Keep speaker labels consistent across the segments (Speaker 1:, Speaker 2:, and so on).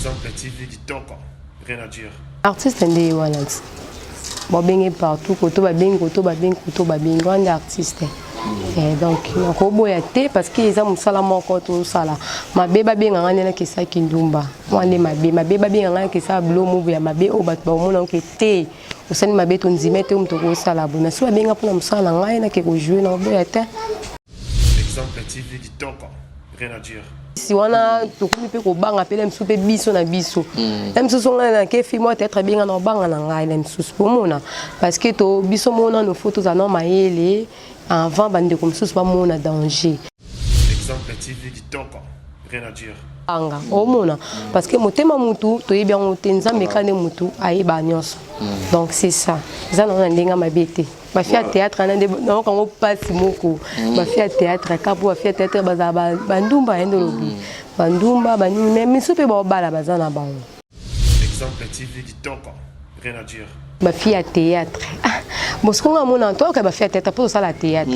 Speaker 1: Exemple TV Kitoko, rien à dire.
Speaker 2: Artiste ndé wana. Bon bengi partout, koto ba bengi, on est artiste. Et donc on boya té parce que ils ont sala moko to sala. Ma beba benga ngana ke sa kindumba. Wale ma beba benga ngana ke sa blo move ya mabe o bat ba mona ke té. Osani mabe to nzimete umto ko sala bona. Si benga pona msala ngana na ke ko jouer na boya té.
Speaker 1: Exemple TV Kitoko, rien à dire.
Speaker 2: Si on a tout le monde ko banga pe lemsu pe biso na biso. Lemsu songa na ke fi moi peut-être benga na banga na ngai lemsu pour mona parce que to biso mona no photos na mayele avant bande comme ça pas mona danger.
Speaker 1: Exemple TV Kitoko, rien à dire.
Speaker 2: Anga o mona parce que motema mutu to yebia ngotenza mekane mutu ayeba nyonso. Donc c'est ça. Ça na ndenga mabete. Ma fille à théâtre, non, quand on passe moko. Ma fille à théâtre, kapo, ma fille à théâtre, bandumba, bandumba, même si c'est pas bala, bazana ba.
Speaker 1: Exemple TV Kitoko, rien à dire.
Speaker 2: Ma fille à théâtre. Bon, ce qu'on a mon entour, ma fille à théâtre, pour ça la théâtre.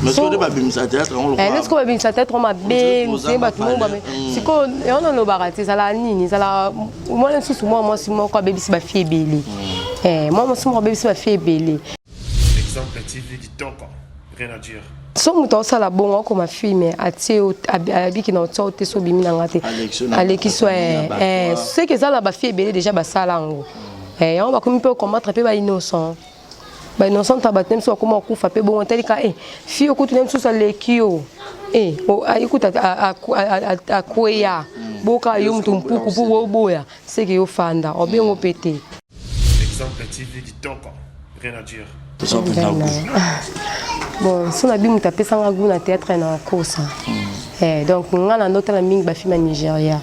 Speaker 3: Mais ce qu'on a bien sa théâtre, on le voit.
Speaker 2: Est-ce qu'on a bien sa théâtre, on m'a bien, c'est pas tout le monde. C'est qu'on a le baraté, ça la nini, ça la. Moi, moi, si moi, quand bébé, c'est ma fille belle. Moi, si mon bébé, c'est ma fille belle.
Speaker 1: Exemple TV Kitoko, rien à dire.
Speaker 2: So muto sala bongo ko ma fille mais atie abiki na otso te so bimi na ngate Alexis c'est que ça la ba fille belé déjà ba sala ngo on va comme peu combattre pe ba innocent tabatem so comme kufa pe bongo telika fille okutu nem so lekio o ayikuta a kweya boka yo mtu mpuku po boya c'est que yo fanda obengo pété.
Speaker 1: Exemple TV Kitoko, rien à dire.
Speaker 2: Bon, si on a bien tapé ça na théâtre na kosa. Donc on a notre ami ba film Nigeria.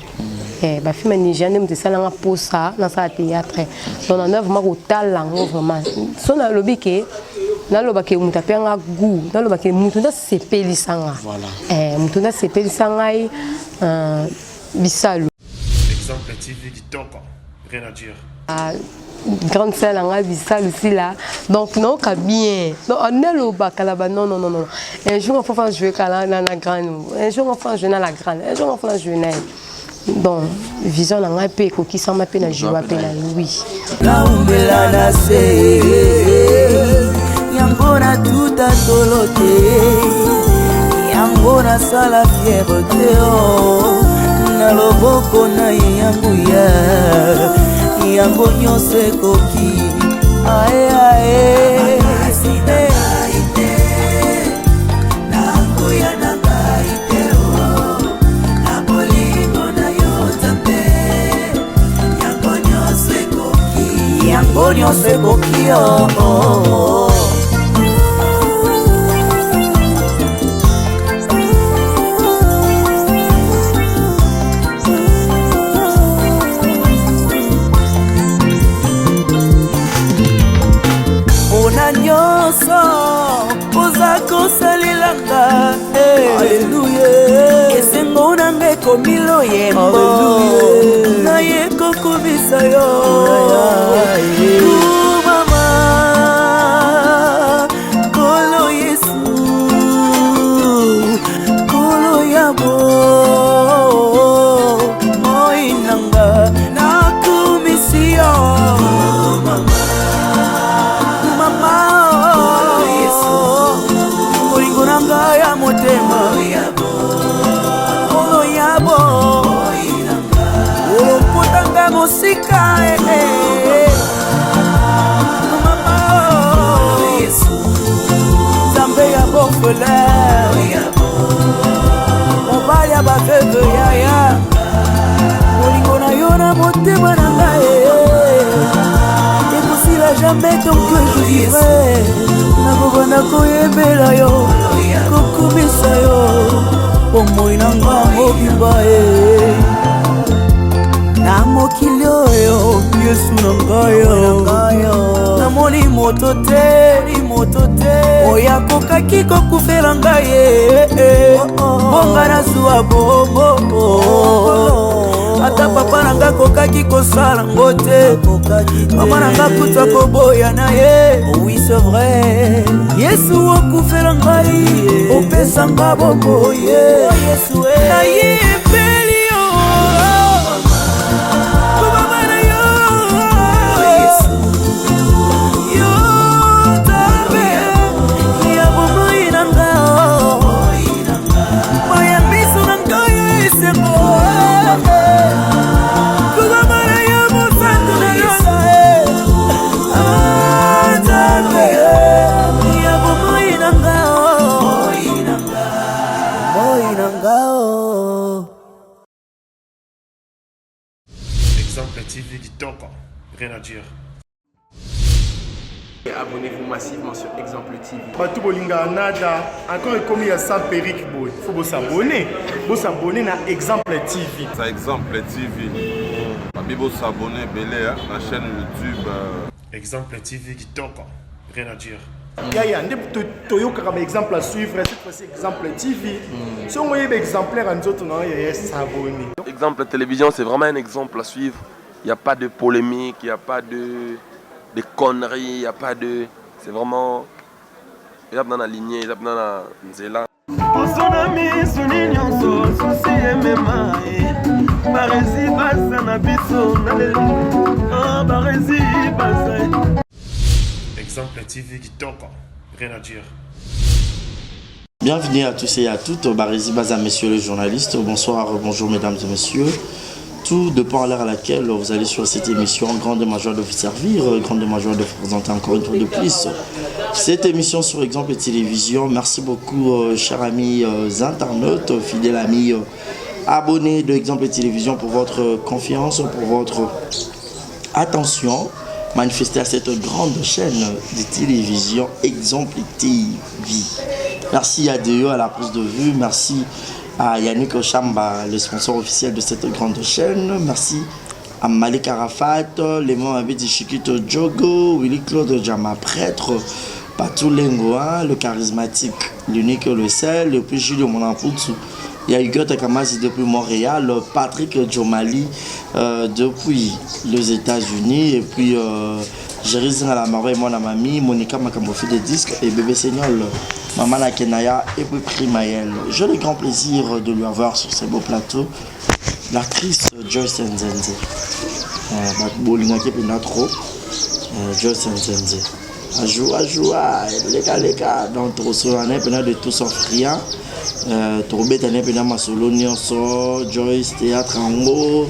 Speaker 2: Ba film Nigeria nem te sala nga posa na sa théâtre. Donc on a vraiment talent vraiment. So na lobi ke na loba ke mutapé nga gu, na loba ke mutunda sepeli sanga. Voilà. Mutunda sepeli sanga bisalu.
Speaker 1: Exemple TV Kitoko, rien à dire.
Speaker 2: Grande salle en Abissal aussi là. Donc non, bien. Donc on est le bac là-bas. Non. Un jour on va jouer à la grande. Un jour on va jouer à la grande. Un jour on va jouer à donc vision on a peu qui s'en m'a peine à jouer à peine oui.
Speaker 4: La umbela na se yambona tout à tolote yambona sala fierté na loboko na yanguya yango nyose koki ae ae aside ite nangu ya nanga ite o na bolingo na yo tambe yango nyose koki oh. Alléluia. Esengo na ngeko milo yembo. Na yeko kubisa yo. Mama, kolo Yesu, kolo yabo. Moinanga na kumisio. Mama, Nguranga ya motema Olo yabo Olo putanga musika Mama Zambe ya bofele Mobali ya bafebe ya Olingo na yona motema na ngae Ekosila jamais ton que je vivrai Nakobana koyebela yo Kokumisa yo Omoi nanga mobimba Na mokili oyo Yesu nangayo Namoni moto te Oya kokaki kokufela ngaye Bonga na zuwa bobo Ata papa nanga kokaki kosala ngote Mama nanga kutwa koboya na ye Oui c'est vrai Yesu okufela ngai Opesa nga bobo Yesu na ye peli yo
Speaker 1: Exemple TV Kitoko, rien à dire.
Speaker 3: Abonnez-vous massivement sur Exemple TV.
Speaker 5: Batou Bolinga Nada, encore comme il y a ça Péric Boy. Il faut s'abonner. Vous s'abonner à Exemple TV.
Speaker 6: C'est Exemple TV. Vous s'abonner belé à la chaîne YouTube.
Speaker 1: Exemple TV Kitoko, rien à dire.
Speaker 5: Il y a un exemple à suivre, cette fois-ci Exemple TV. Si on voit des exemplaires en autres, il y a s'abonner.
Speaker 7: Exemple télévision, c'est vraiment un exemple à suivre. Il n'y a pas de polémique, il n'y a pas de conneries, il n'y a pas de... C'est vraiment... Il y a dans la lignée, il y a dans la nzela.
Speaker 1: Exemple TV Kitoko, rien à dire.
Speaker 3: Bienvenue à tous et à toutes. Barési Baza, messieurs les journalistes. Bonsoir, bonjour mesdames et messieurs. Tout dépend à l'heure à laquelle vous allez sur cette émission. Grande majeure de vous servir, grande majeure de vous présenter encore une fois de plus cette émission sur Exemple Télévision. Merci beaucoup, chers amis internautes, fidèles amis abonnés de Exemple Télévision, pour votre confiance, pour votre attention manifestée à cette grande chaîne de télévision Exemple TV. Merci à Deo à la prise de vue. Merci à Yannick Ochamba, le sponsor officiel de cette grande chaîne. Merci à Malik Arafat, les membres avec Chiquito Jogo, Willy Claude Djama, prêtre, Patou Lengoa, le charismatique, l'unique, le seul, et puis Julio Monamputu. Il y a Hugo Takamasi depuis Montréal, Patrick Djomali depuis les États-Unis, et puis Jérémy à la Marée, mon amie, Monica Makambofi de disques, et Bébé Seignol, Maman la Kenaya, et puis Primaël. J'ai le grand plaisir de lui avoir sur ce beau plateau l'actrice Joyce Nzenze. Joyce Nzenze. Ajoua, les gars, donc trop souvent, de tout son friand. Tourbe tane pena masolo nyonso Joyce théâtre en haut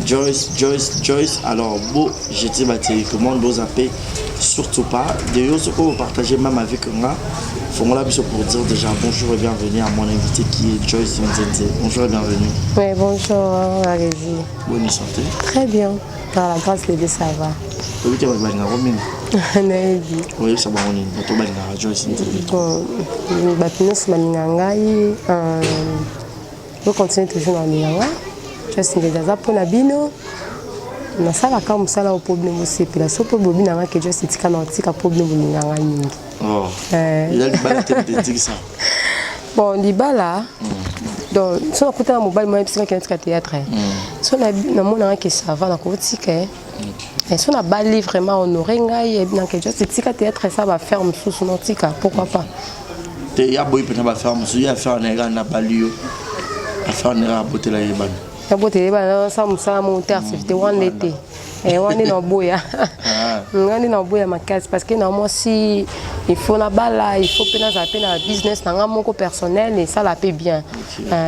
Speaker 3: Joyce alors beau j'étais battu comment vous appelez surtout pas d'ailleurs ce que vous partagez même avec moi faut là pour dire déjà bonjour et bienvenue à mon invité qui est Joyce Nzenze. Bonjour et bienvenue.
Speaker 2: Oui, bonjour Barési.
Speaker 3: Bonne santé.
Speaker 2: Très bien, par la grâce de Dieu ça va.
Speaker 3: Oui, tu vas bien Romine. Oui, ça va on est bien Joyce Nzenze.
Speaker 2: Bon, Bapinus Maningangai, je continue toujours dans Minanga. Joyce Nzenze pour la bino. Na sala ka musala au problème aussi puis la sopo bobi na que Joyce tika na tika problème Minanga mingi.
Speaker 3: Oh. Il a du mal à te dire ça.
Speaker 2: Bon, Libala. Donc, si on écoute un mobile, moi, je suis un théâtre. Si on a un qui ça va, on a et si on a balé vraiment honoré, c'est théâtre, ça va faire sous son tika. Pourquoi pas?
Speaker 3: Il y a beaucoup de faire, il y a faire un erreur, n'a pas lieu. À faire un erreur à botter la yébane.
Speaker 2: La beauté, ça me monter, c'était one été. Et on est dans Boya. On est dans Boya ma case parce que normalement si il faut la balle, il faut pénaliser la business dans un manque personnel et ça la paie bien.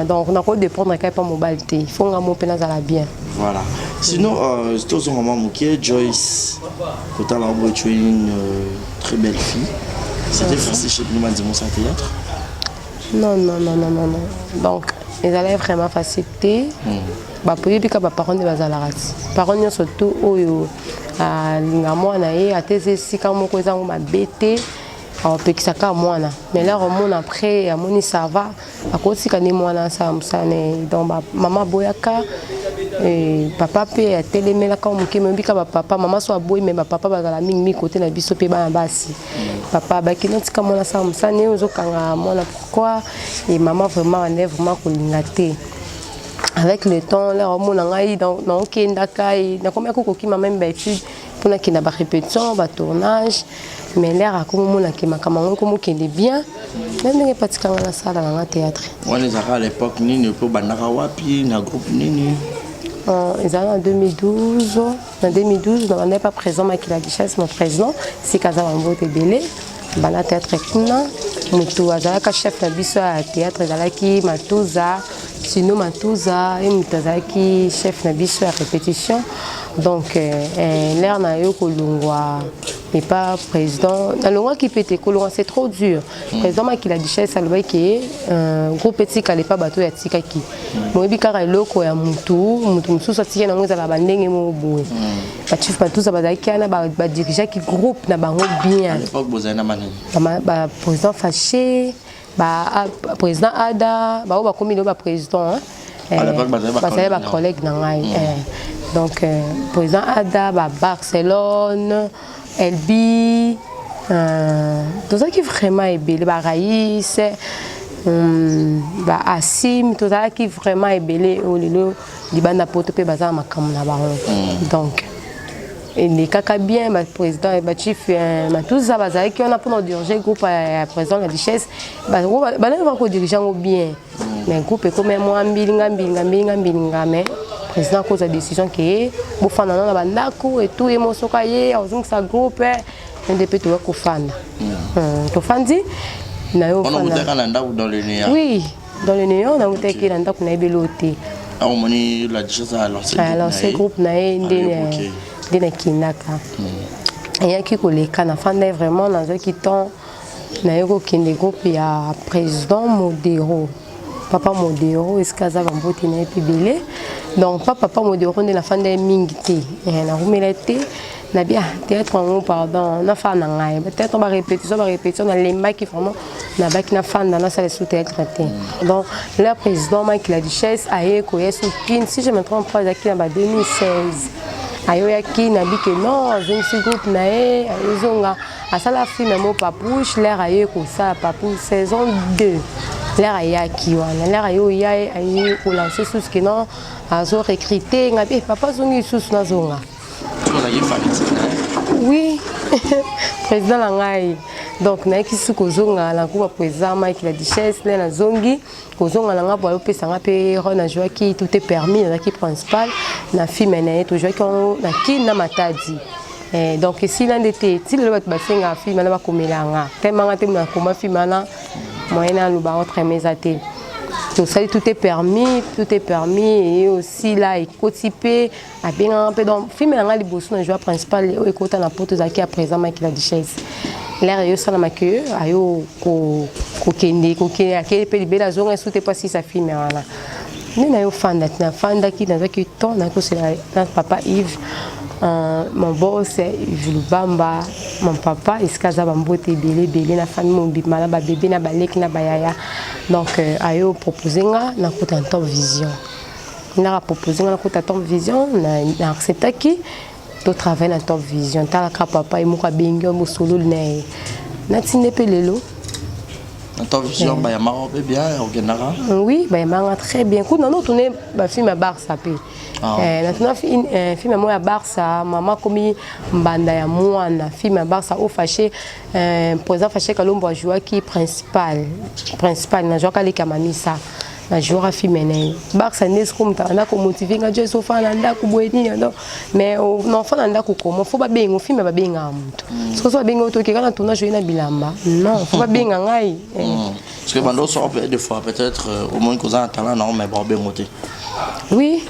Speaker 2: Donc on a quoi de prendre un pas mobilité. Il faut un mot pénaliser la bien.
Speaker 3: Voilà. Sinon c'est aussi un moment moqué Joyce. Quand elle a tu es une très belle fille. C'était facile chez nous dans mon théâtre.
Speaker 2: Non. Donc ils allaient vraiment faciliter. Bah pour les parents de Bazalarati. Parents surtout oyo linga mwana ye ateze sika moko za ma bete a pekisaka mwana. Mais là on après amoni ça va akosika ni mwana sa musane donc maman boyaka et papa pe a télémela comme ki mbika papa maman so aboy mais papa bazala mingi côté na biso pe ba basi. Papa ba kinotika mwana sa musane ozokanga mwana pourquoi et maman vraiment on est vraiment kolingate. Avec le temps, là, on a eu dans combien de même études pour qu'il y ait des répétitions, des tournages, mais l'air a comme on a qui est bien, même pas de dans la salle dans le théâtre.
Speaker 3: On les a à l'époque, ni pour Banarawapi, ni groupe Nini.
Speaker 2: Ils étaient en 2012. En 2012, on n'est pas présent, mais qui a dit mon président, c'est Kazambo Tebele, Bana Théâtre Kuna, Moutou Azalaka, chef de biso à théâtre, Zalaki, Matouza. Sinon Matouza et Mutazaki chef na biso à répétition donc l'air na yo kolungwa mais pas président. Dans le roi qui peut être colorant, c'est trop dur. Président qui a dit chez Salva qui est groupe petit qui n'est pas bateau ya tika qui. Moi bi kara loko ya mutu musu sorti na ngoza la bandenge mo boue. Ba chief ba tout ça ba qui na ba dirigeant qui groupe na bango bien.
Speaker 3: À l'époque bozana manene.
Speaker 2: Ba président fâché, ba président Ada, ba commis le président. À l'époque ba collègue na ngai. Donc président Ada ba Barcelone Elbi, tout ça qui vraiment est belle, Raïs, Assim, tout ça qui vraiment est belle, les bandes à pote pe bazar ma kamna baron. Donc les caca bien, le président et le chief, tout ça bazar qui on a pour nous diriger groupe à président la richesse, bah on va diriger bien, mais groupe comme moi mbilinga mais président cause la décision qui est pour faire dans la bandako et tout émotion cahier on ça groupe un depuis tout ko fanda to fandi na yo
Speaker 3: on a dans le néant
Speaker 2: oui dans le néant on a été dans ndako na beloté
Speaker 3: on moni la chose à
Speaker 2: lancer groupe na ndene kinaka et ya ki ko leka na fanda vraiment dans un qui temps na yo kinde groupe ya président Modero Papa Modero, est-ce que ça va m'boter na epibelé? Donc papa Modero on est la fin de mingité. Na rumelete na bien théâtre en pardon na fa na ngai. Peut-être on va répétition na lemba qui vraiment na baki na fan na salle sous théâtre traité. Donc le président Mike la Duchesse a éco yesu kin si je me trompe pas qui en 2016. Ayo yaki na bike non, je groupe na ezonga asala film mo papouche l'air ayo ko ça papou saison 2. L'air yaki wana l'air ayo ya ayo ko lancer sous que non azo recruter ngabe papa zongi sous na zonga. Oui, président langai. Donc na kisu ko zonga la ko président Mike la Duchesse na zongi ko zonga langa bo yo pesa ngape rona joie qui tout est permis na qui principal na film na to joie ko na ki na matadi. Donc si l'un d'été si le bat basenga film na ba komelanga tellement ngate na koma film na moyena lu ba autre mesate. Tout ça tout est permis et aussi là écotipé à bien un peu donc film na li bosso na joie principal et écota na porte zaki à présent Mike la Duchesse. L'air yo ça na que ayo ko kende akele pe libela zonga soute pas si ça filme wana ni na yo fanda qui dans qui ton na ko c'est papa Yves mon boss Yves Lubamba mon papa iskaza bambote belé na famille mon bimala ba bébé na balek na bayaya donc ayo proposer nga na ko Top Vision na proposer nga na ko Top Vision na accepter qui to travail dans Top Vision ta ka papa et moka bengo mo solo ne na tinde pelelo
Speaker 3: dans Top Vision ba ya maro bien organira
Speaker 2: oui ba ya maro très bien coup non tourner ba film à Barça pe na tuna film moi à Barça maman komi mbanda ya mwana film à Barça au fâché président fâché kalombo joueur qui principal na joueur kali kamamisa na joueur féminin Barça n'est comme na ko motiver nga je sofa na ndako boyeni non mais non fa na ndako comment faut ba bengo film ba benga mtu parce que so bengo to kika na tuna jouer na bilamba non faut ba benga ngai
Speaker 3: parce que bando so des fois peut-être au moins cause un talent non mais bon bengoté
Speaker 2: oui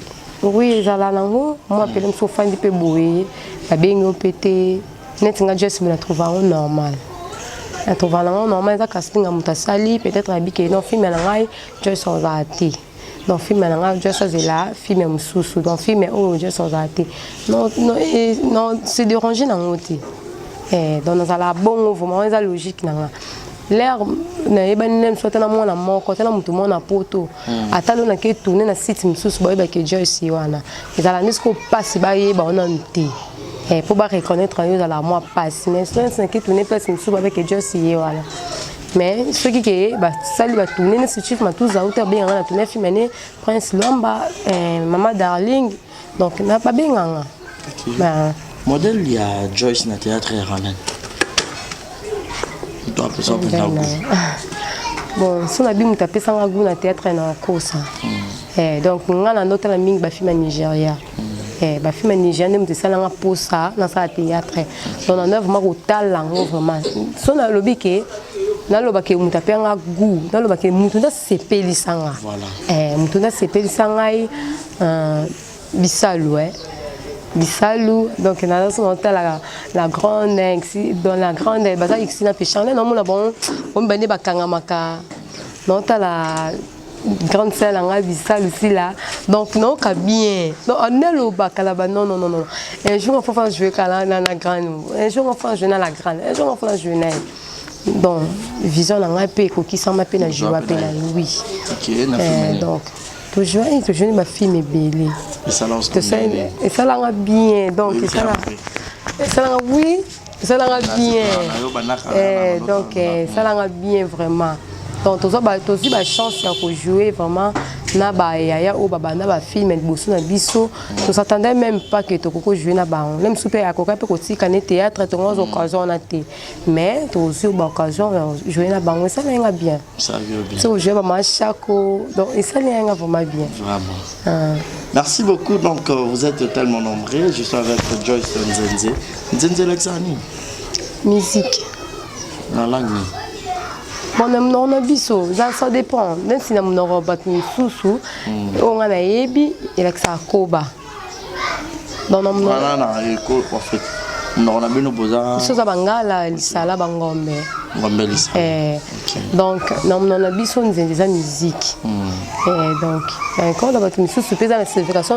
Speaker 2: zala nango moi pelem so fa ndi pe boye ba bengo pété net nga just me la trouver normal. À trouver normal ça casting à mutasali peut-être habité non film na ngai je sans raté non film na ngai je sans là film mususu donc film oh je sans raté non c'est déranger na ngoti donc dans la bon vraiment ça logique na l'air na ebane soit na mona moko tena mutu mona poto atalo na ke tourner na site mususu ba ke Joyce wana ezala nisko passe ba yeba ona nte pour pas reconnaître à la moi passe mais c'est qui tourner place mususu avec Joyce wana mais ce qui est bah ça lui va tourner ce chiffre ma tous auteur bien na tourner filmé Prince Lomba Maman Darling donc na pas bien bah
Speaker 3: modèle il y a Joyce na théâtre Ramen.
Speaker 2: Bon, si on a bien tapé ça na théâtre na kosa. Donc ngana nota na mingi ba film Nigeria. Ba film Nigeria ndem ça na posa na sa théâtre. Donc on a vraiment talent vraiment. So na lobi ke na loba ke mutapé nga gu, na loba ke mutunda sepeli sanga.
Speaker 3: Voilà.
Speaker 2: Mutunda sepeli sanga bisalu bisalou donc na so la grande dans la grande baza ici na péchanel non mona bon on bande bakanga maka non la grande sœur nga bisalou aussi là donc non ka bien non on est le bakala non un jour on va jouer kala na grande un jour on va jouer na la grande un jour on va jouer na donc vision nga pe ko ki sama pe na jouer pe na oui donc toujours ma fille me belle et ça l'a bien donc ça l'a oui ça l'a bien donc ça l'a bien vraiment donc aussi ba chance ya ko jouer vraiment na ba ya o baba na ba film bosso na biso on s'attendait même pas que to ko jouer na ba même super ya ko ka pe ko tika na théâtre to ngos occasion na té mais to aussi ba occasion jouer na ba ça l'a bien
Speaker 3: ça veut bien
Speaker 2: so jouer ba machako donc ça l'a vraiment bien
Speaker 3: vraiment merci beaucoup donc vous êtes tellement nombreux je suis avec Joyce Nzenze Lexani
Speaker 2: musique
Speaker 3: la langue
Speaker 2: bon non biso ça dépend même si on aura battu sous on a yebi il a que ça koba dans non
Speaker 3: en fait on a bien besoin
Speaker 2: ça bangala lisala bangombe donc non a biso nous des musique donc quand on a battu sous pesa la signification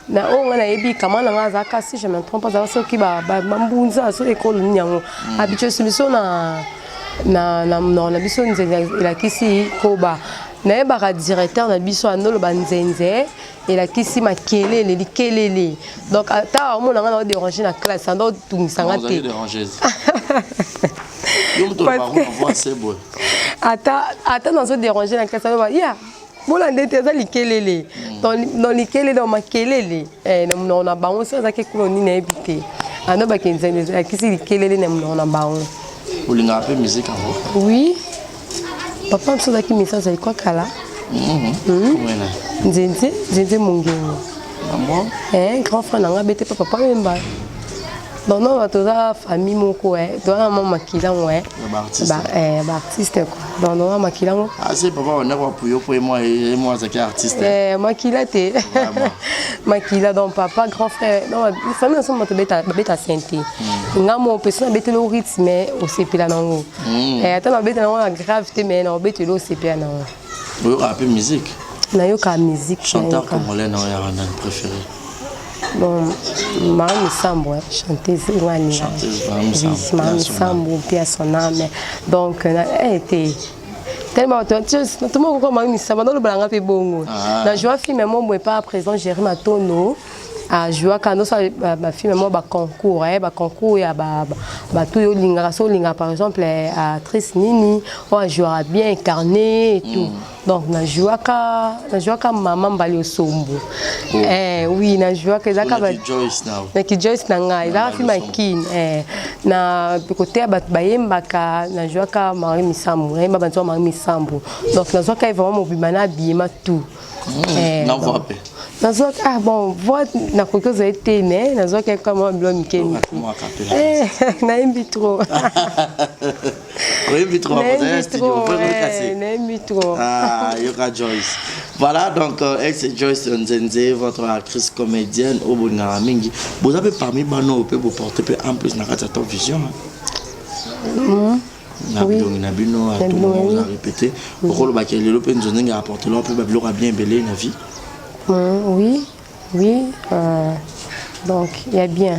Speaker 2: na on a yebi comment on a zaka si je me trompe pas ça qui ba mbunza so école nyango habitué solution na biso nzenze elakisi koba na yebaka directeur na biso anolo banzenze elakisi makelele likelele donc ata omona nga na déranger na classe ando tungisanga te ata nazo déranger na classe ando ya bola ndete za likelele dans likelele dans makelele na bango so za ke koloni na ebité ando bakenzenze elakisi likelele na bango.
Speaker 3: Vous avez un peu de musique en vous?
Speaker 2: Oui. Papa me dit que message c'est quoi kala? Nzenze Mungengo.
Speaker 3: Maman?
Speaker 2: Grand frère n'a pas été papa même pas. Donc non, va toute famille mon quoi. Donc maman makila ouais. Artiste quoi. Donc non makila.
Speaker 3: Ah c'est papa on a pour moi c'est artiste.
Speaker 2: Makila te. Makila donc papa grand frère. Non famille ensemble m'a beta santé. Ngamo personne beta le rythme au CP là non. Attends beta non la gravité mais non beta le CP là non.
Speaker 3: Vous avez un musique?
Speaker 2: Na yo ka musique.
Speaker 3: Chanteur congolais non ya un préféré.
Speaker 2: Bon, Marie Sambo, chanteuse Wani. Marie Sambo, paix à son âme. Donc, elle était tellement tout le monde comme Marie Sambo, dans le blanc fait bongo. La joie fille mais moi pas présent gérer ma tono. A jouer quand ça ma fille moi ba concours concours ya ba tout yo linga so linga par exemple actrice Nini on jouera bien incarné et tout donc na jouer ka maman Mbali Osombo oui na jouer ka zaka ba
Speaker 3: Joyce now
Speaker 2: na ki Joyce na ngai za fi makin na côté ba yembaka na jouer ka Marie Misambo ba bantu Marie Misambo donc na jouer ka vraiment mobimana biema tout
Speaker 3: na voix
Speaker 2: Nazo bon voix na quelque chose a été né nazo quelque comme blond Mikeni naimbi trop
Speaker 3: naimbi trop ah yoka Joyce voilà donc ex Joyce Nzenze votre actrice comédienne au Bonga mingi vous avez parmi bano peut vous porter en plus na kata Top Vision oui na bino à tout monde a répété pour le baquet le pen zoning a apporté leur peu bablo a bien belé na vie. Oui, donc il y a bien.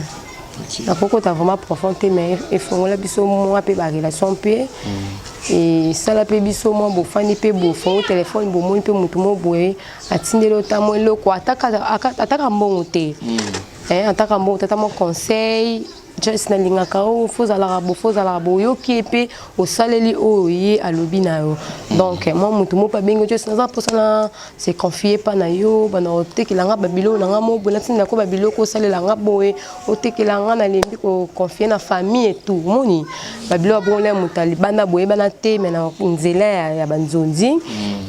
Speaker 3: La pourquoi tu as vraiment profondé mais il faut la biso moi pe ba relation pe et ça la pe biso moi bo fani pe bo fon téléphone bo mo pe mutu mo boye atindelo tamo lo ko ataka mbongo te ataka mbongo tata mo conseil just na linga ka o foza la bo yo ki pe o saleli o yi alobi na yo donc moi mutu mo pa bengo just na pour ça c'est confier pas na yo bana o tekilanga babilo na nga mo bona tinda ko babilo ko salela nga boye o tekilanga na lembi ko confier na famille et tout moni babilo bon le mutali bana boye bana te mais na nzela ya banzonzi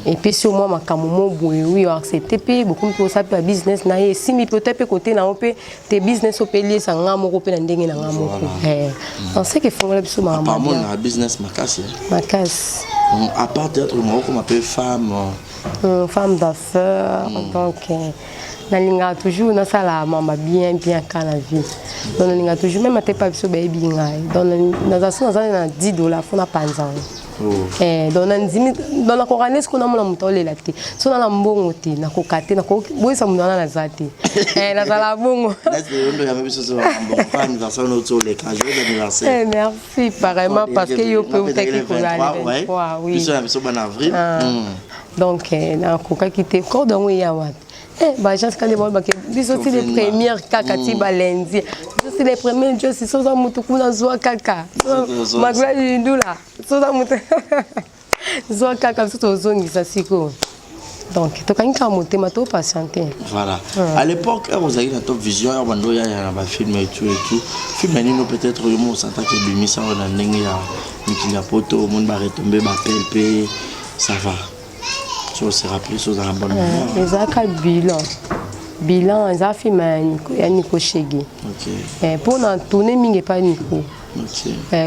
Speaker 3: et puis sur moi makamo mo boye oui accepter pe beaucoup pour ça pe business na ye si mi peut-être côté na pe te business o pe lié ça nga mo ko pe na ndenge na on sait qu'il faut le plus souvent un business macasse à part d'être moi comme appelle femme
Speaker 2: d'affaires donc nalinga toujours na sala mama bien quand la vie donc nalinga toujours même ate pas biso ba ebinga donc na ça na $10 fona panza donc nanzimi dans la corane ce qu'on a mona mutole la te so na mbongo te na kokate na ko boisa muna na zate na sala bongo merci pareillement parce que yo peut être pour aller oui donc na koka kite ko donc ya wapi bah j'ai quand même bah c'est aussi les premières kaka ti balenzi c'est les premiers jours c'est ça mutuku na zoa kaka magla indula ça mutu zoa kaka tout zongi ça siko donc to kan ka motema to patienter
Speaker 3: voilà à l'époque vous avez une top vision ya bando ya ba film et tout film nino peut-être yo mo santa ke bimisa na ndenge ya mikila poto monde ba retomber ba pelpe ça va se rappeler sur la bonne mémoire.
Speaker 2: Les accords bilan, ils ont fait un Nico Chegui. Pour nous tourner, il n'y a pas Nico.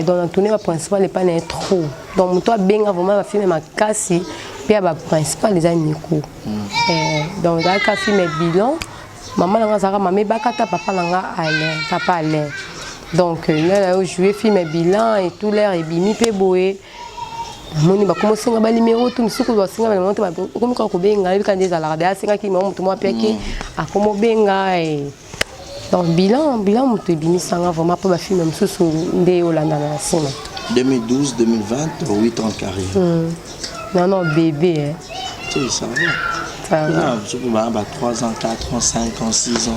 Speaker 2: Dans la tournée, le principal n'est pas trop. Donc, toi, bien avant, la film m'a cassé, puis le principal les a Nico. Donc, dans le film bilan, maman n'a pas maman bakata papa n'a pas allé. Donc, là, où jouer film bilan et tout l'air est bimi pe boé. Moni ba commencer ngaba numéro tout misuku ba singa ba monte ba comme ka ko benga bi kan des alarde singa ki mo mutu mo piaki a como benga donc bilan mutu bimi sanga vraiment pas ba film misusu nde olanda na sima
Speaker 3: 2012 2020 8 ans de carrière
Speaker 2: non bébé
Speaker 3: tu ça va je peux ba 3 ans 4 ans 5 ans 6 ans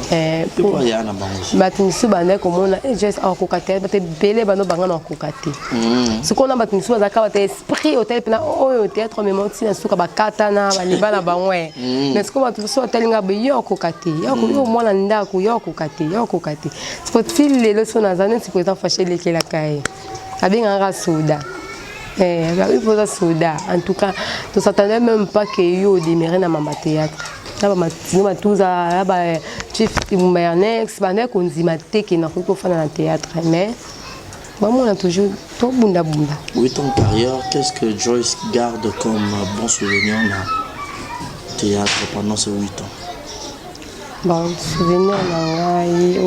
Speaker 3: pourquoi il y a na bango
Speaker 2: ba tinisu ba ndeko mona just en kokate ba te belé ba no banga na kokate ce qu'on a ba tinisu ba ka ba te esprit hôtel pena au théâtre mais monti na suka ba katana ba liba na bangwe mais ce qu'on ba tinisu hôtel nga ba yo kokate yo mona ndako yo kokate ce que fil le so na zanen si président fâché lekela kai abinga nga soda il faut ça soda en tout cas tu s'attendais même pas que yo démarrer dans ma théâtre là ba matino tout ça là ba chef Mbayanex ba ne konzima te que na ko fana na théâtre mais bon on a toujours tout bunda
Speaker 3: 8 ans de carrière qu'est-ce que Joyce garde comme bon souvenir na théâtre pendant ces 8 ans
Speaker 2: bon souvenir na ngai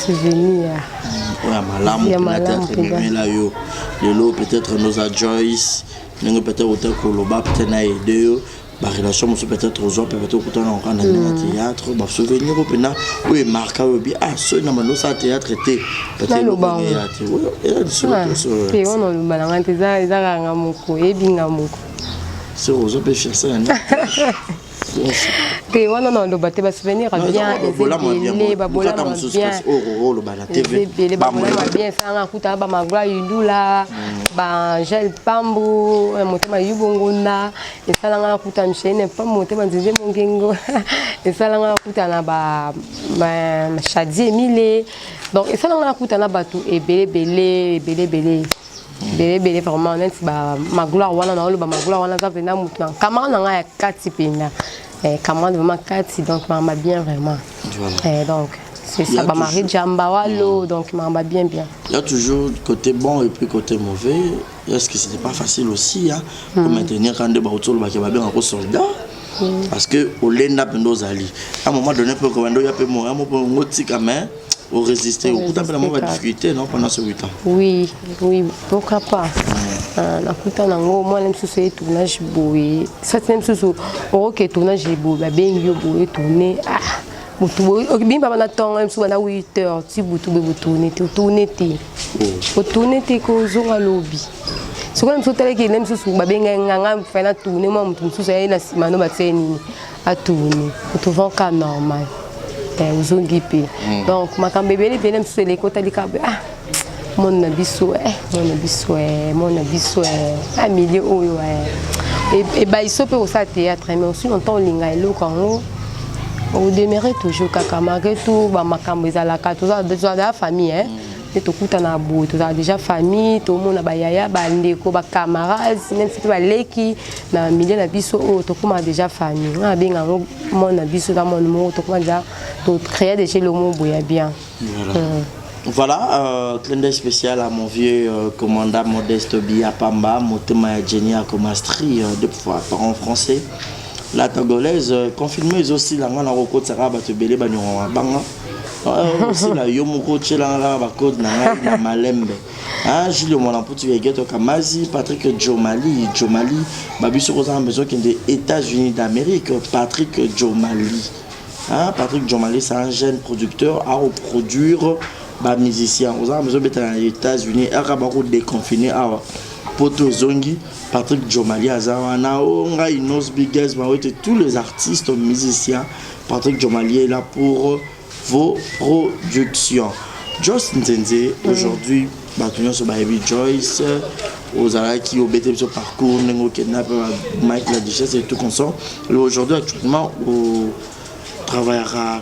Speaker 2: souvenir
Speaker 3: la théâtre mais là yo lelo peut-être nos Joyce n'engue peut-être autant que le bas peut-être na aider ba relation peut-être aux autres peut-être autant encore dans le théâtre ba souvenir au pena oui marqué bi ce na mano sa théâtre était peut-être le théâtre
Speaker 2: oui on le balanga teza ezanga moko ebinga moko
Speaker 3: c'est aux autres faire ça
Speaker 2: que on le battre ba souvenir bien les babola bien bien ça kuta ba magla yundula ba Angel Pambo motema yubongona esalanga kuta mchene pa motema nzinze mongengo esalanga kuta na ba Shadi Emile donc esalanga kuta na batu ebele vraiment net ba magla wana na lo ba magla wana za vena mutu kamara na nga 4 pena camarade vraiment 4 donc m'a bien vraiment donc c'est ça ba mari jamba walo donc m'a bien
Speaker 3: il y a toujours côté bon et puis côté mauvais est-ce que c'était pas facile aussi pour maintenir quand de ba otolo ba ke ba bien encore soldat parce que au lenda pendo zali à un moment donné peu commando ya pe mo à mo ngoti quand même au résister au coup on va discuter non pendant ce 8 ans
Speaker 2: oui pourquoi pas na kuta nango moi même sous ce tournage boé ça même sous au que tournage boé ba ben yo boé tourner mutu bien ba na temps même sous na 8h ti butu be tourner te ko zonga lobby ce qu'on aime sous télé qui même sous ba ben nganga fa na tourner moi mutu sous ya na simano ba tseni a tourner to vend ka normal uzongipe donc makambe bele bele msou le kota likabe mon biso milieu oyo et ba iso pe au sa théâtre mais aussi longtemps linga elo kango au demeurer toujours kaka malgré tout ba makambe za la kato za de la famille et to kuta na bo to déjà famille to mona ba yaya ba ndeko ba camarades même si ba leki na milieu na biso o to kuma déjà famille na benga mon na biso da mon mo to kuma déjà to créer déjà le mot boya bien
Speaker 3: Voilà, clin d'œil spécial à mon vieux commandant Modeste Biapamba, Motema Jenny Akomastri, 2 fois par an français. La Togolaise, confirmée aussi la ngana roko tsara ba te belé ba nyonga banga. Aussi la yomoko tchelanga ba code na malembe. Ah, Julio Molamputu Yegeto Kamazi, Patrick Jomali, Babiso Rosa besoin des États-Unis d'Amérique, Patrick Jomali. Ah, Patrick Jomali, c'est un jeune producteur à produire des musiciens. Aux besoin d'être aux États-Unis, à Rabaro déconfiné à Poto Zongi, Patrick Jomali, Azawana, Onga, Inos Biggest, tous les artistes, musiciens. Patrick Jomali est là pour vos productions. Joyce Nzenze, aujourd'hui, Batunion sur Baby Joyce, aux Arabes qui ont bêté sur parcours, Nengo Kidnap, Mike la Duchesse et tout comme ça. Aujourd'hui, actuellement, au travaillera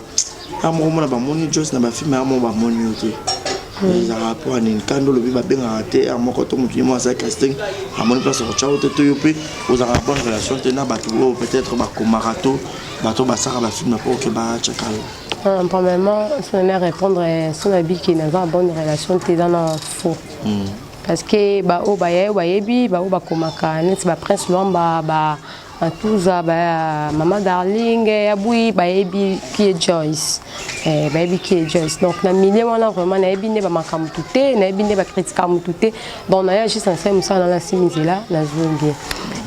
Speaker 3: à mon moment, Bamoni Joyce n'a pas fait, mais à mon Bamoni aussi. Les Arabes pour un candle, le bébé bien raté, à mon côté, mon moi, ça casting, à mon place au Tchao, aux Arabes, bonne relation, peut-être Bakomarato, Bato Bassara, la film, pour que Bachakal.
Speaker 2: Premièrement, si on a répondre à son habit qui n'a pas une bonne relation, tu es dans le faux. Parce que prince Lomba, tout ça, maman darling, aboui, baby qui est Joyce, baby qui est Joyce. Donc na milieu on a vraiment na ebine ba makamutute, na ebine ba critique mutute. Donc on a juste ensemble ça dans la simise là, na zongi.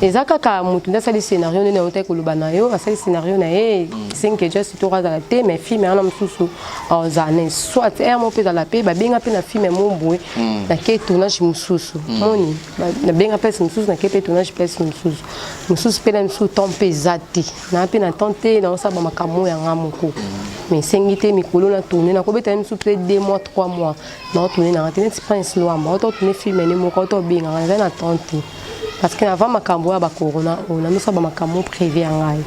Speaker 2: Et ça kaka mutu na sali scénario ne on teka lubana yo, sali scénario na e 5 Joyce to raza la té mais film na msusu en zané. Soit mon pe dans la paix, ba benga pe na film mon boy, na ke tournage msusu. Moni, na benga pe msusu na ke pe tournage pe msusu. Msusu pe sous ton pesati na pe na tenter na ça ba makamo ya ngamoko mais sengité mikolo na tourner na ko beta une sous 2 mois 3 mois na tourner na internet prince loamba to tourner film ne moko to binga na tenter parce que avant makambo ba corona on a mis ça ba makamo privé ngai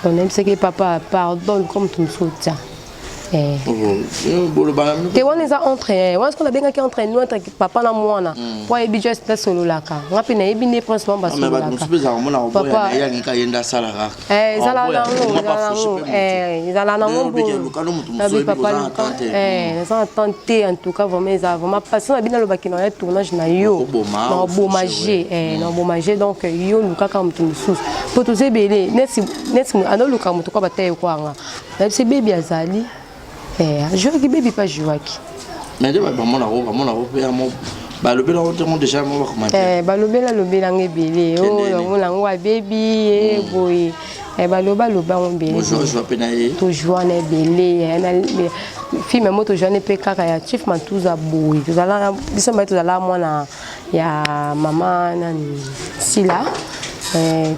Speaker 2: on aime ce que papa pardonne comme tout soutien te wana eza entre wana qu'on a bien qui entre nous entre papa na mwana pour ebi just na solo laka ngapi na ebi ne prince mamba solo laka papa zala na ngombo na papa ça tenté en tout cas vraiment passion abina lo bakino ya tournage na yo na bomager donc yo luka ka mutu mususu po to zebele neti ano luka mutu ko bataye ko anga na se baby azali je qui baby pas jouer qui
Speaker 3: mais de mon la bah le bel on déjà moi commenter
Speaker 2: bah le bel ngebele oh mon la baby boy bah le on belé
Speaker 3: je vois penaye
Speaker 2: to joie na belé na film moto joie pe kaka ya chief mantuza boy to zala biso ba to zala mwana ya mama nani sila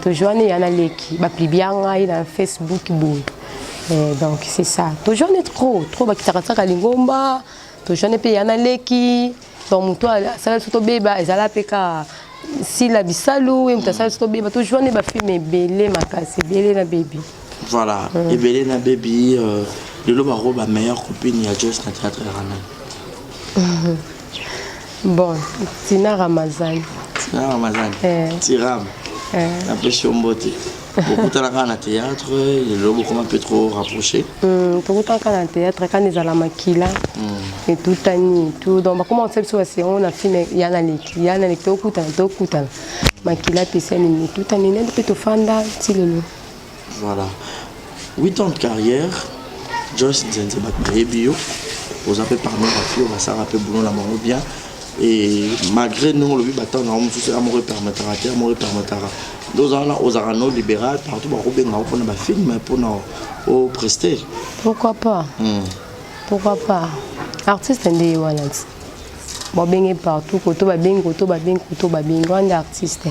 Speaker 2: to joie ya na leki ba plibianga ina Facebook boy. Donc c'est ça. Toujours on est trop bakitarataka lingomba, toujours on est payé na leki. Donc toi ça surtout beba ezala peka si la bisalu et mutasa surtout beba toujours on est ba film belé makasi belé na baby.
Speaker 3: Voilà, et belé na baby le loba roba meilleure copine ya Joyce na théâtre Rana.
Speaker 2: Bon, Tina Ramazan.
Speaker 3: Tiram. Un peu chomboté. Beaucoup de gens à théâtre, le beaucoup un peu trop rapproché.
Speaker 2: Beaucoup de gens à théâtre, quand ils ont la maquilla et tout ani tout. Donc comment on sait que c'est on a filmé il y a les tout kutan. Maquilla piscine tout ani ne peut te fanda tilolo.
Speaker 3: Voilà. 8 ans de carrière, Joyce Nzenze Baby, vous avez parmi la fille, on va s'en rappeler boulot la maman bien. Et malgré nous, le but battant, on a amoureux permettra. Nous allons aux arano libéral partout pour un film pour prester.
Speaker 2: Pourquoi pas? Pourquoi pas? Artiste ndé walans. Bon bien partout, koto ba bien, on est artiste.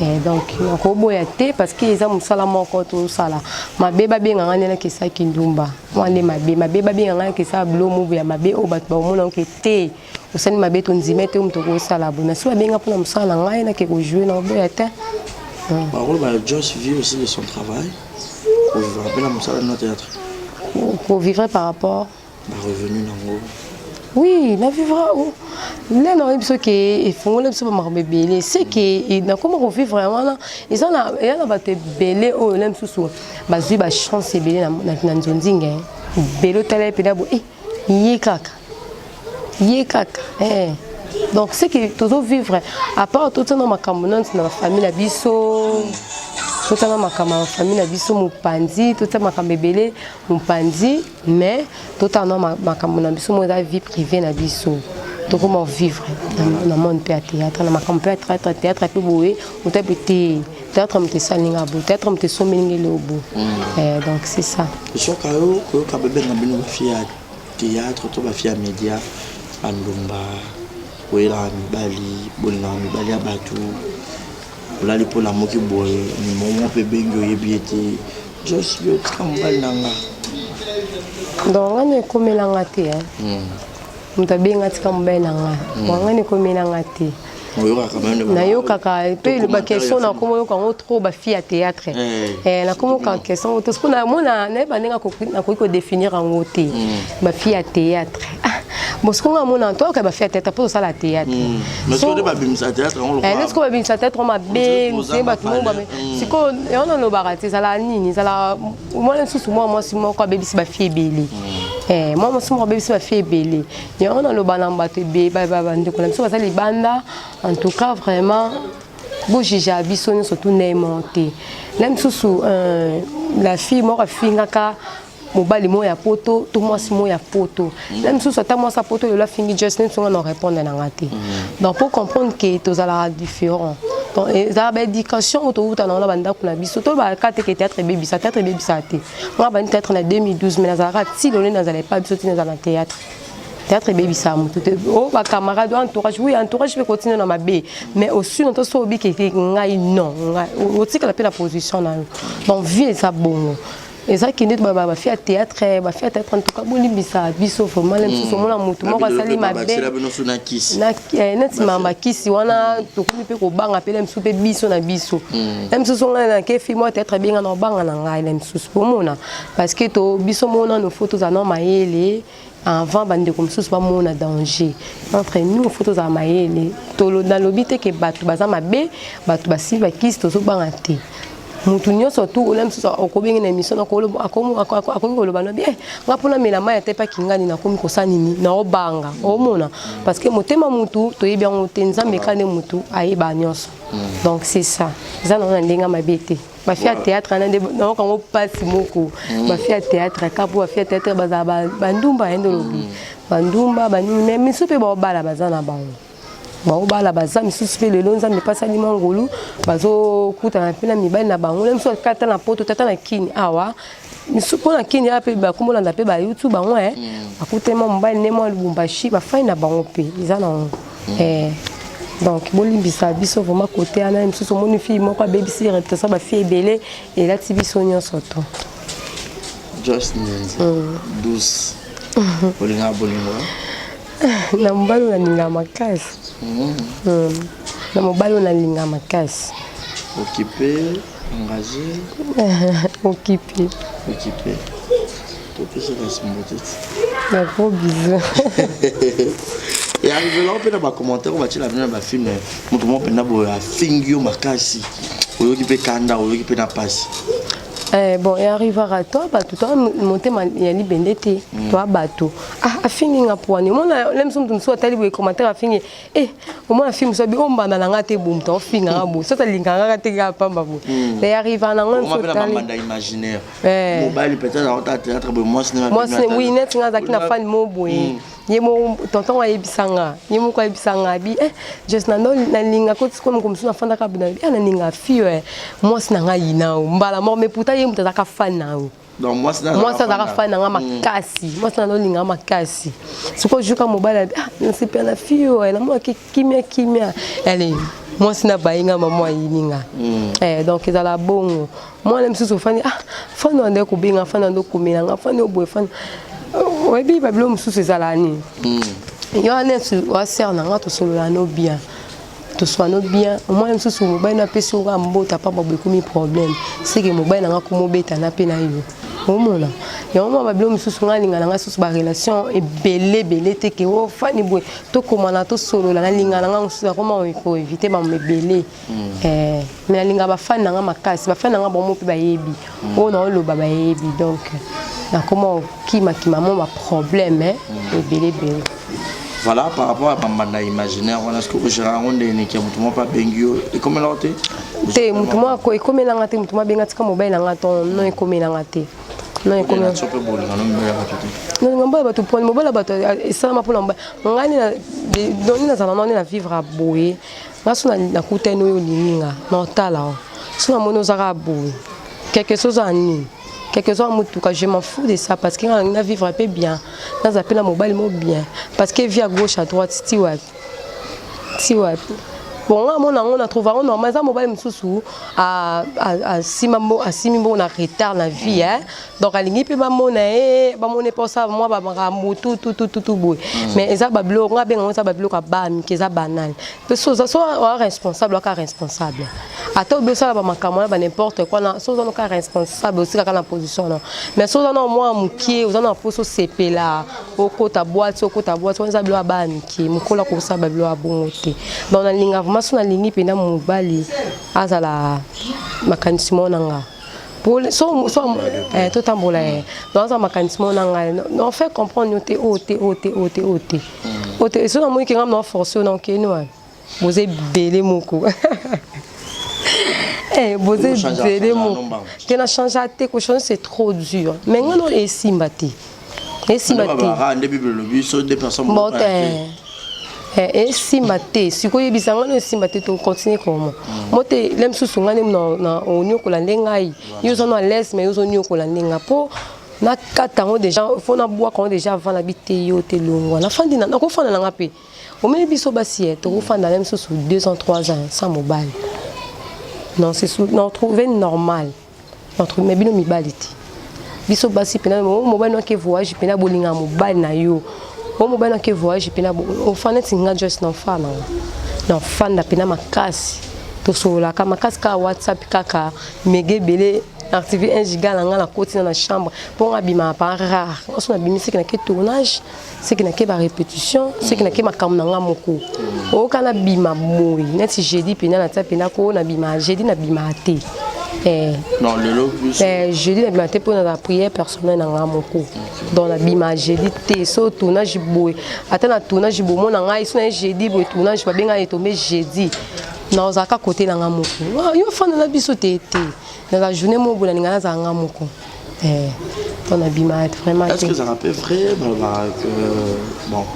Speaker 2: Et donc on boyaté parce que ils ont sala moko to sala. Ma beba bien ngana ke sa kindumba. Moi les ma beba bien ngana ke sa blomo ya ma be o bat ba mo ke té. Osani ma be to nzimete umto ko sala bona. So bien ngapona musala ngai na ke ko jouer na boyaté.
Speaker 3: Joyce vit aussi de son travail. Pour vivre à la salle de théâtre.
Speaker 2: Pour vivre par rapport
Speaker 3: revenu dans
Speaker 2: oui, la vivra. Là, non, il que font le petit peu bébé. C'est que dans comment on vit vraiment ils ont battu belé au l'aime sous. Bazu ba chance belé na nzonzinga. Belo tele peda bo yekaka. Yé kaka. Donc c'est que toujours vivre à part tout ça dans ma camonance dans la famille la biso. Tout ça dans ma famille la biso mon pandi, tout ça ma bébélé mon pandi, mais tout ça dans ma camonance biso moi la vie privée la biso. Donc comment vivre dans le monde théâtre, dans ma campagne théâtre peu boé, ou peut-être théâtre me salinga bo, théâtre me somelinga le bo. Donc c'est ça.
Speaker 3: Je crois que bébé na bino fia théâtre, to ba fia média, andumba, wela mibali, bolina mibali abatu. Là les pour la moki boy, mon bébé yo yebiete, just yo kambal nanga.
Speaker 2: Donc on est comme l'angate mutabenga tika mbela nga wangani komelanga te na yo kaka pe ba question na komo yo kango trop ba fille à théâtre na komo ka question to ce na mona na ba ninga ko définir en woté ba fille à théâtre bon ce qu'on a mona to ka ba fille à théâtre pour ça la théâtre
Speaker 3: mais ce que ba bimisa théâtre on le voit
Speaker 2: est-ce que ba bimisa théâtre on ma ben c'est ba tout monde c'est ko on a no barati ça la nini ça la moi sous moi si moi ko bébé ba fille belé moi je suis bébé ma fille belé et on a le banamba bébé banda en tout cas vraiment beau j'ai abissonné surtout n'aimanté même sous la fille moi fingaka mobali mo ya poto tout moi si mo ya poto même sous ça moi sa poto la fingi just nem on répondre na ngate donc pour comprendre que tous ala différent donc ça ba éducation autour dans la banda kuna biso to ba ka te théâtre bébé ça te moi ba théâtre na 2012 mais na si donné na zala pas biso na zala théâtre bébé ça tout oh ba camarade entourage oui entourage peut continuer dans ma baie mais aussi on to so bi que ngai non au tika la position na donc vie ça bon et ça qui dit bah faire théâtre en tout cas bolimbisa biso vraiment même si somona mutu moko sali mabe na mama kisi wana to kumi pe ko banga pe même soupe biso na biso même si songa na ke film théâtre bien na banga na ngai même sous pomona parce que to biso mona nos photos à non maele avant bande comme sous pas mona danger entre nous photos à maele to dans lobité que batu baza mabe batu basi ba kisi to so banga te mutu nyonso tu olem so okobenga na émission na kolo akomi ba no bien ngapona melama ya tepa kingani na komi kosani ni na obanga omona parce que motema mutu to yebi ngo tenza mekane mutu ayeba nyonso donc c'est ça ça na ndenga mabete ba fia théâtre na na ko passe moko ba fia théâtre kapo ba fia théâtre baza bandumba endolobi bandumba bani même supe ba bala bazana bango bon bala baza misusu pe lelo nzambe pasa lima ngolu bazo kuta na pena mibali na bango même so kata na poto tata na kini awa misusu pona kini ape ba komola na pe ba YouTube bango akutema mobali nemo Lubumbashi ba fai na bango pe izana donc bolimbisa biso vraiment côté ana misusu moni fille moko baby sire tout ça ba fille belé et la tibi sonyo soto
Speaker 3: just douce bolinga
Speaker 2: na mbalo na ninga makasi na mobali na linga makasi
Speaker 3: occupé engagé
Speaker 2: occupé
Speaker 3: tout ça c'est mon tête
Speaker 2: na gros bisous
Speaker 3: et arrivé là on peut dans commentaire on va tirer la film mon mon pena bo fingio makasi occupé kanda occupé na passe
Speaker 2: bon et arrivera toi bato toi monter ya libendete toi bato a fini ngapwani mona lemso mtu so tali bo commentaire a fini au moins film so bi ombana na ngate bum to finga ngabo so ta linga ngate ga pamba bo et arrivera na ngone so tali
Speaker 3: banda imaginaire mobile peut-être dans théâtre bo moi
Speaker 2: oui net nga zakina fan mo boye yemo tonton wa yebisanga yemo kwa yebisanga bi just na no na linga ko tsiko mo msuna fanda ka bina na linga fio moi sina nga yina mbala mo me puta yemo tazaka fan na
Speaker 3: donc moi ça
Speaker 2: zaka fan na makasi moi sina no linga makasi siko juka mobile c'est pas la fio na mo kimia allez moi sina bainga maman yininga donc ezala bongo moi même sous fani fan no ndeko binga fan ndo kuminanga fan no boy fan oui, bien, Babylone sous ces alani. Il y a un serre na to solo la no bien. To soit no bien. Moi même sous mobile na peso nga mbota pas beaucoup de problème. C'est que mobile na ko mobeta na pe na yo. Omona. Il y a un Babylone sous nga linga na sous ba relation et belé te ke o fani boy. To komana to solo la linga na sous comment il faut éviter ba me belé. Mais linga ba fan na makasi, ba fan na bon mo pe ba yebi. O na lo ba yebi donc. Comment qui maman a problème et belé
Speaker 3: Voilà, par rapport à Bambanda imaginaire, est-ce que vous gérez un monde qui a pas bengio et comment l'autre?
Speaker 2: Te mutuma ko comme la ngate mutuma benga tika mobile la ngato non comme la ngate. Non comme la
Speaker 3: chope bol na no mbele batute.
Speaker 2: Non ngamba ba tu point mobile ba to ça ma pour ngani na doni na zana na vivre à boye. Ngaso na kuta no yo lininga na tala. Sona mono zara boye. Quelque chose en ni. Quelque chose en mutuka, je m'en fous de ça parce que on a vivre un peu bien. Dans appel la mobile mo bien parce que via gauche à droite si ouais. Bon, on a trouvé un normal, ça mobile msusu à simambo à simimbo na retard na vie hein. Donc à l'ingé pe ba mona pour ça moi ba moto tout boy. Mais ça ba blo nga ben ça ba blo ka ba mi ke ça banal. Parce que ça soit responsable ka responsable. Ata obe ça ba makamona ba n'importe quoi na so ka responsable aussi ka na position non. Mais so na moi mukie on a poso CP là au kota boîte on ça blo ba mi ke mukola ko ça ba blo abongote. Donc na linga maso na lingi pena mobali azala makanisimo nanga pour so tout tambola dans un makanisimo nanga on fait comprendre te ote so na moi ki ngam na forcer non ke no boze belé moko boze belé moko te na changer te ko changer c'est trop dur mais ngano esimbati
Speaker 3: ah ndé bible le so des personnes
Speaker 2: et si maté si quoi bisanga no si maté to continuer comment moi te lem susu ngane na onyo ko la ndengai yo zo no laisse mais yo zo nyo ko la ndenga po na katango déjà faut na bois quand déjà avant l'habiter yo te longo na fin dina na ko fana nga pe o meni biso basiet to ko fana lem susu 2 ans 3 ans sans mobile non c'est non trouver normal entre mais bino mi baliti biso basi pena mobile no ke voyage pena bolinga mobile na yo. Au mobile que voyage pena au fan tinga just non fan na pena makasi to sola ka makasi ka WhatsApp kaka mege belé activer 1 giga na côté na chambre pour abima par rare on a bimi c'est que na tournage c'est que na ke ba répétition c'est que na ke makam na moko o kana bima moyi net jeudi pena na pena ko na bima jeudi na bima té
Speaker 3: non le lot plus
Speaker 2: jeudi na bima té pour la prière personnelle na moko dans la bima jeudi té so tournage boy ata na tournage bo mona ngai so na jeudi bo tournage ba benga etombe jeudi na ozaka côté na moko yo fana na biso té dans la journée mo bo na ngana za moko on a bima vraiment
Speaker 3: est-ce que ça rappelle vrai que bon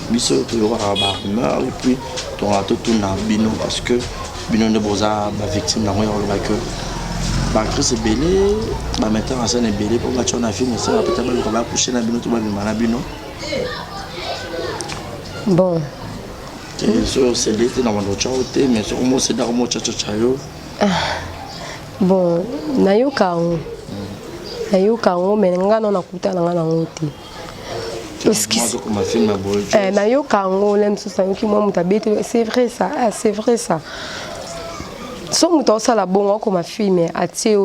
Speaker 3: biso to yo ba rumeur et puis ton rato tout na bino parce que bino ne boza ba victime na yo ba que ba Chris belé ba metteur en scène est belé pour battre un film ça peut-être ba coucher na bino to ba bima bino
Speaker 2: bon
Speaker 3: et so c'est l'été dans mon chao té mais so mo c'est dans mo cha yo
Speaker 2: bon nayoka ngo mais ngana na kuta na ngana ngote nayoka ngo lem susa yoki moi mutabete c'est vrai ça so muto sala bongo ko ma fille mais atie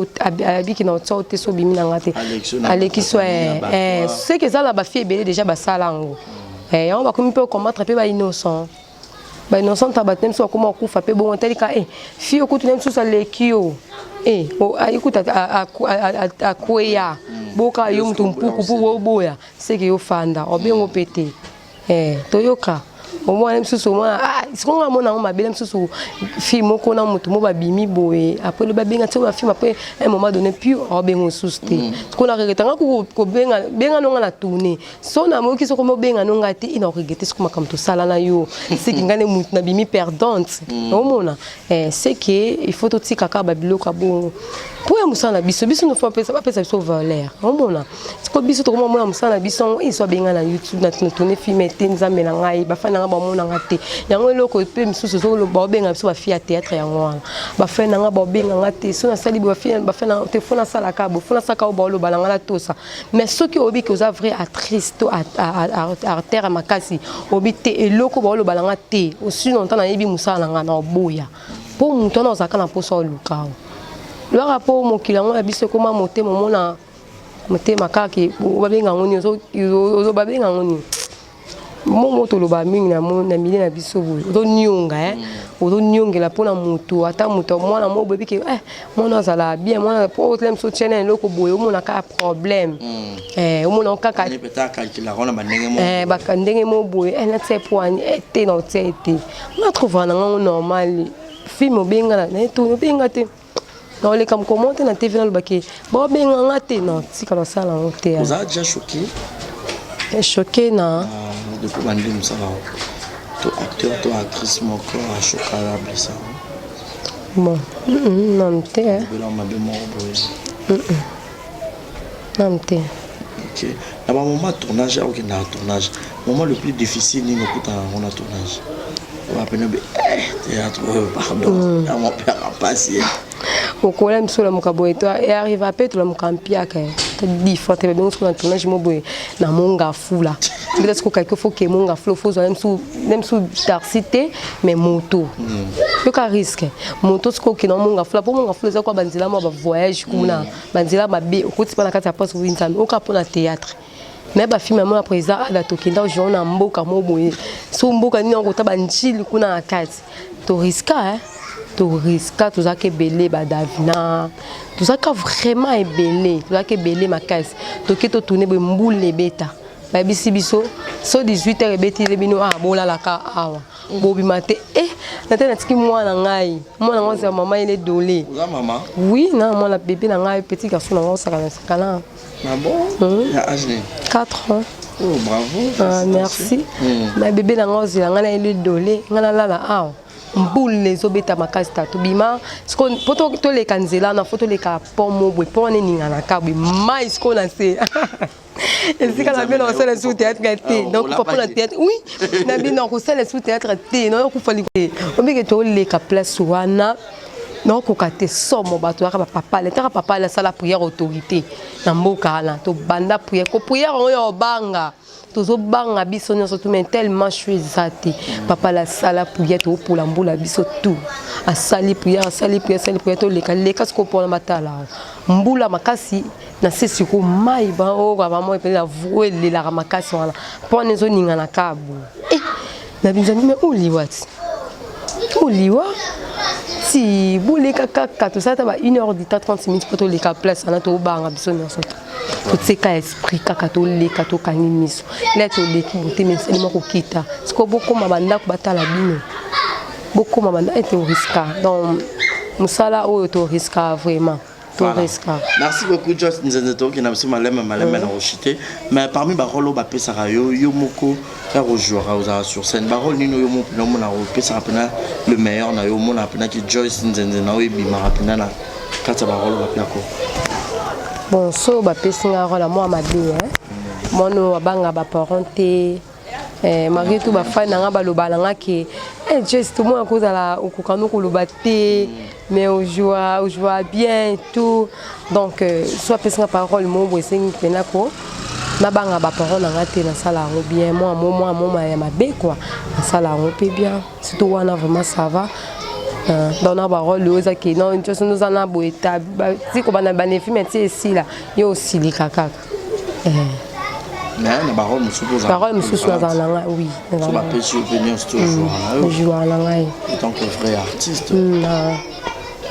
Speaker 2: abiki na otso te so bimi na ngate alekiso c'est que ça la ba fille belé déjà ba sala ngo on va comme peu combattre pe ba innocent tabatem so ko ma kufa pe bongo telika fille okutu nem susa lekio ayikuta akoya boka yo mtu mpuku po boya c'est que yo fanda obengo pété toyoka au moins msusu moi sikonga mona ngoma bele msusu film moko na mutu mo babimi boye après le babenga tso ba film après un moment donné puis obengo suste ko na regretanga ko benga nonga na tourner so na mo ki so ko mo benga nonga te ina regretter ko makam to sala na yo c'est que ngane mutu na bimi perdante au mona c'est que il faut tout tika ka babilo ka bon pour ya musana biso no fa pesa biso valeur au mona ko biso to ko mo musana biso so benga na YouTube na tourner film te nzambe na ngai ba fa na ba mona ngate yango eloko pe misusu so lo ba benga biso ba fi ya théâtre yango wana ba fa na nga ba benga ngate so na sali ba fa na te fona sala ka bo fona saka ba lo balanga la tosa mais ce qui obi que oza vrai à triste à terre makasi obi te eloko ba lo balanga te aussi longtemps na yebi musala nga na boya po muntu na ozaka na poso lukao le rapport mon kilango ya biso koma motema mona motema kaka ba benga ngoni ozo ba benga ngoni Momo to loba mingi na mili na biso boye. Ozo nyonga ozo nyongela pona mutu ata mutu mwana mo bebi ke mwana azala bien mwana po tlem so tiene loko boye omona ka problème. Omona kaka
Speaker 3: ne peut-être calculer on a bandenge mo.
Speaker 2: Ba ndenge mo boye na tse poani te na tse te. On trouve na ngo normal. Film benga na to benga te. Non les comme commenter na TV na lobaki. Bo benga ngate non tika na sala on te.
Speaker 3: Vous êtes déjà choqué?
Speaker 2: Choqué non.
Speaker 3: Depuis que ça va. Toi acteur, toi actrice, mon corps a choqué ça.
Speaker 2: Bon, non t'es. Non t'es.
Speaker 3: Ok. D'abord moment tournage, ok na tournage. Moment le plus difficile ni on a tournage. On va peine théâtre pardon. À mon père a passé.
Speaker 2: Au collège sur la mukaboeto et arrive à peto la mukampia ka. Di forte bébé on se tournage mo boy na monga fula. Peut-être que quelque faut que monga flo faut même sous darcité mais moto. Yo ka risque. Moto ce que na monga fula pour monga fula za kwa banzila mo ba voyage kuna banzila ba be ko tipa na kati ya poste winzami o ka pona théâtre. Mais ba film mo président ala tokinda jo na mboka mo boy. So mboka ni ngota banjili kuna na kati. To risque to risque tout ça que belé ba davina tout ça que vraiment est belé tout ça que belé ma caisse to que to tourner be mboule beta ba bisi biso so 18h beti le bino bola la ka awa bobi maté na tena tiki mwana ngai mwana ngoza maman il est dolé
Speaker 3: maman
Speaker 2: oui non moi la bébé na ngai petit garçon na sakana
Speaker 3: ah bon il a âge 4 ans. Oh bravo
Speaker 2: merci ma bébé na ngoza ngana il est dolé ngana la awa mboule les obeta makasi tatu bima sko poto to le kanzela na photo le ka pomo bwe pone ninga na kabi mai sko na se esika na bino sele sous théâtre té donc papa na théâtre oui na bino ko sele sous théâtre té non ko fali ko obike to le ka place wana non ko kate somo bato ya papa le tara papa la sala prière autorité na mboka na to banda prière ko prière oyo banga tozo banga biso nyonso tout mais tellement choisati papa la sala prière to pour la mboula biso tout a sali prière to leka sko pour la matala mboula makasi na sesi ko mai ba o ba mo pe la voile la makasi wala pone zo ninga na kabu na binzani me uliwati uliwa si boule kaka tout ça ta ba 1h 30 minutes pour to leka place na to banga biso nyonso tout ce cas esprit kaka to leka to kangi miso là to leki bote mais c'est moi ko kita siko boko mabanda ko batala bino boko mabanda et to risque donc musala o to risque vraiment to risque.
Speaker 3: Merci beaucoup Joyce Nzenzeto qui n'a pas malem na rochité mais parmi barolo ba pesara yo moko faire jouer sur scène barol nino yo moko na pesara pena le meilleur na yo mona pena ki Joyce Nzenzeto na obi marapena na kata barolo ba piako.
Speaker 2: Bon, so ba pesinga rola moi ma bien mono banga ba parenté malgré tout ba fa na nga ba lobalanga ke just tout moi cause la okukano ko lobate mais on joue bien tout donc soit pesinga parole mo bo sengi penako na banga ba parole na ngate na sala ngo bien moi ya mabe quoi na sala ngo pe bien surtout wana vraiment ça va. Dans la parole, qui non, nous en avons été. Si on a un film, c'est là, il y a aussi les caca.
Speaker 3: Mais la parole me suppose.
Speaker 2: La parole me suppose dans la oui.
Speaker 3: On va pas subvenir toujours.
Speaker 2: Jouer à la main.
Speaker 3: En tant que vrai artiste.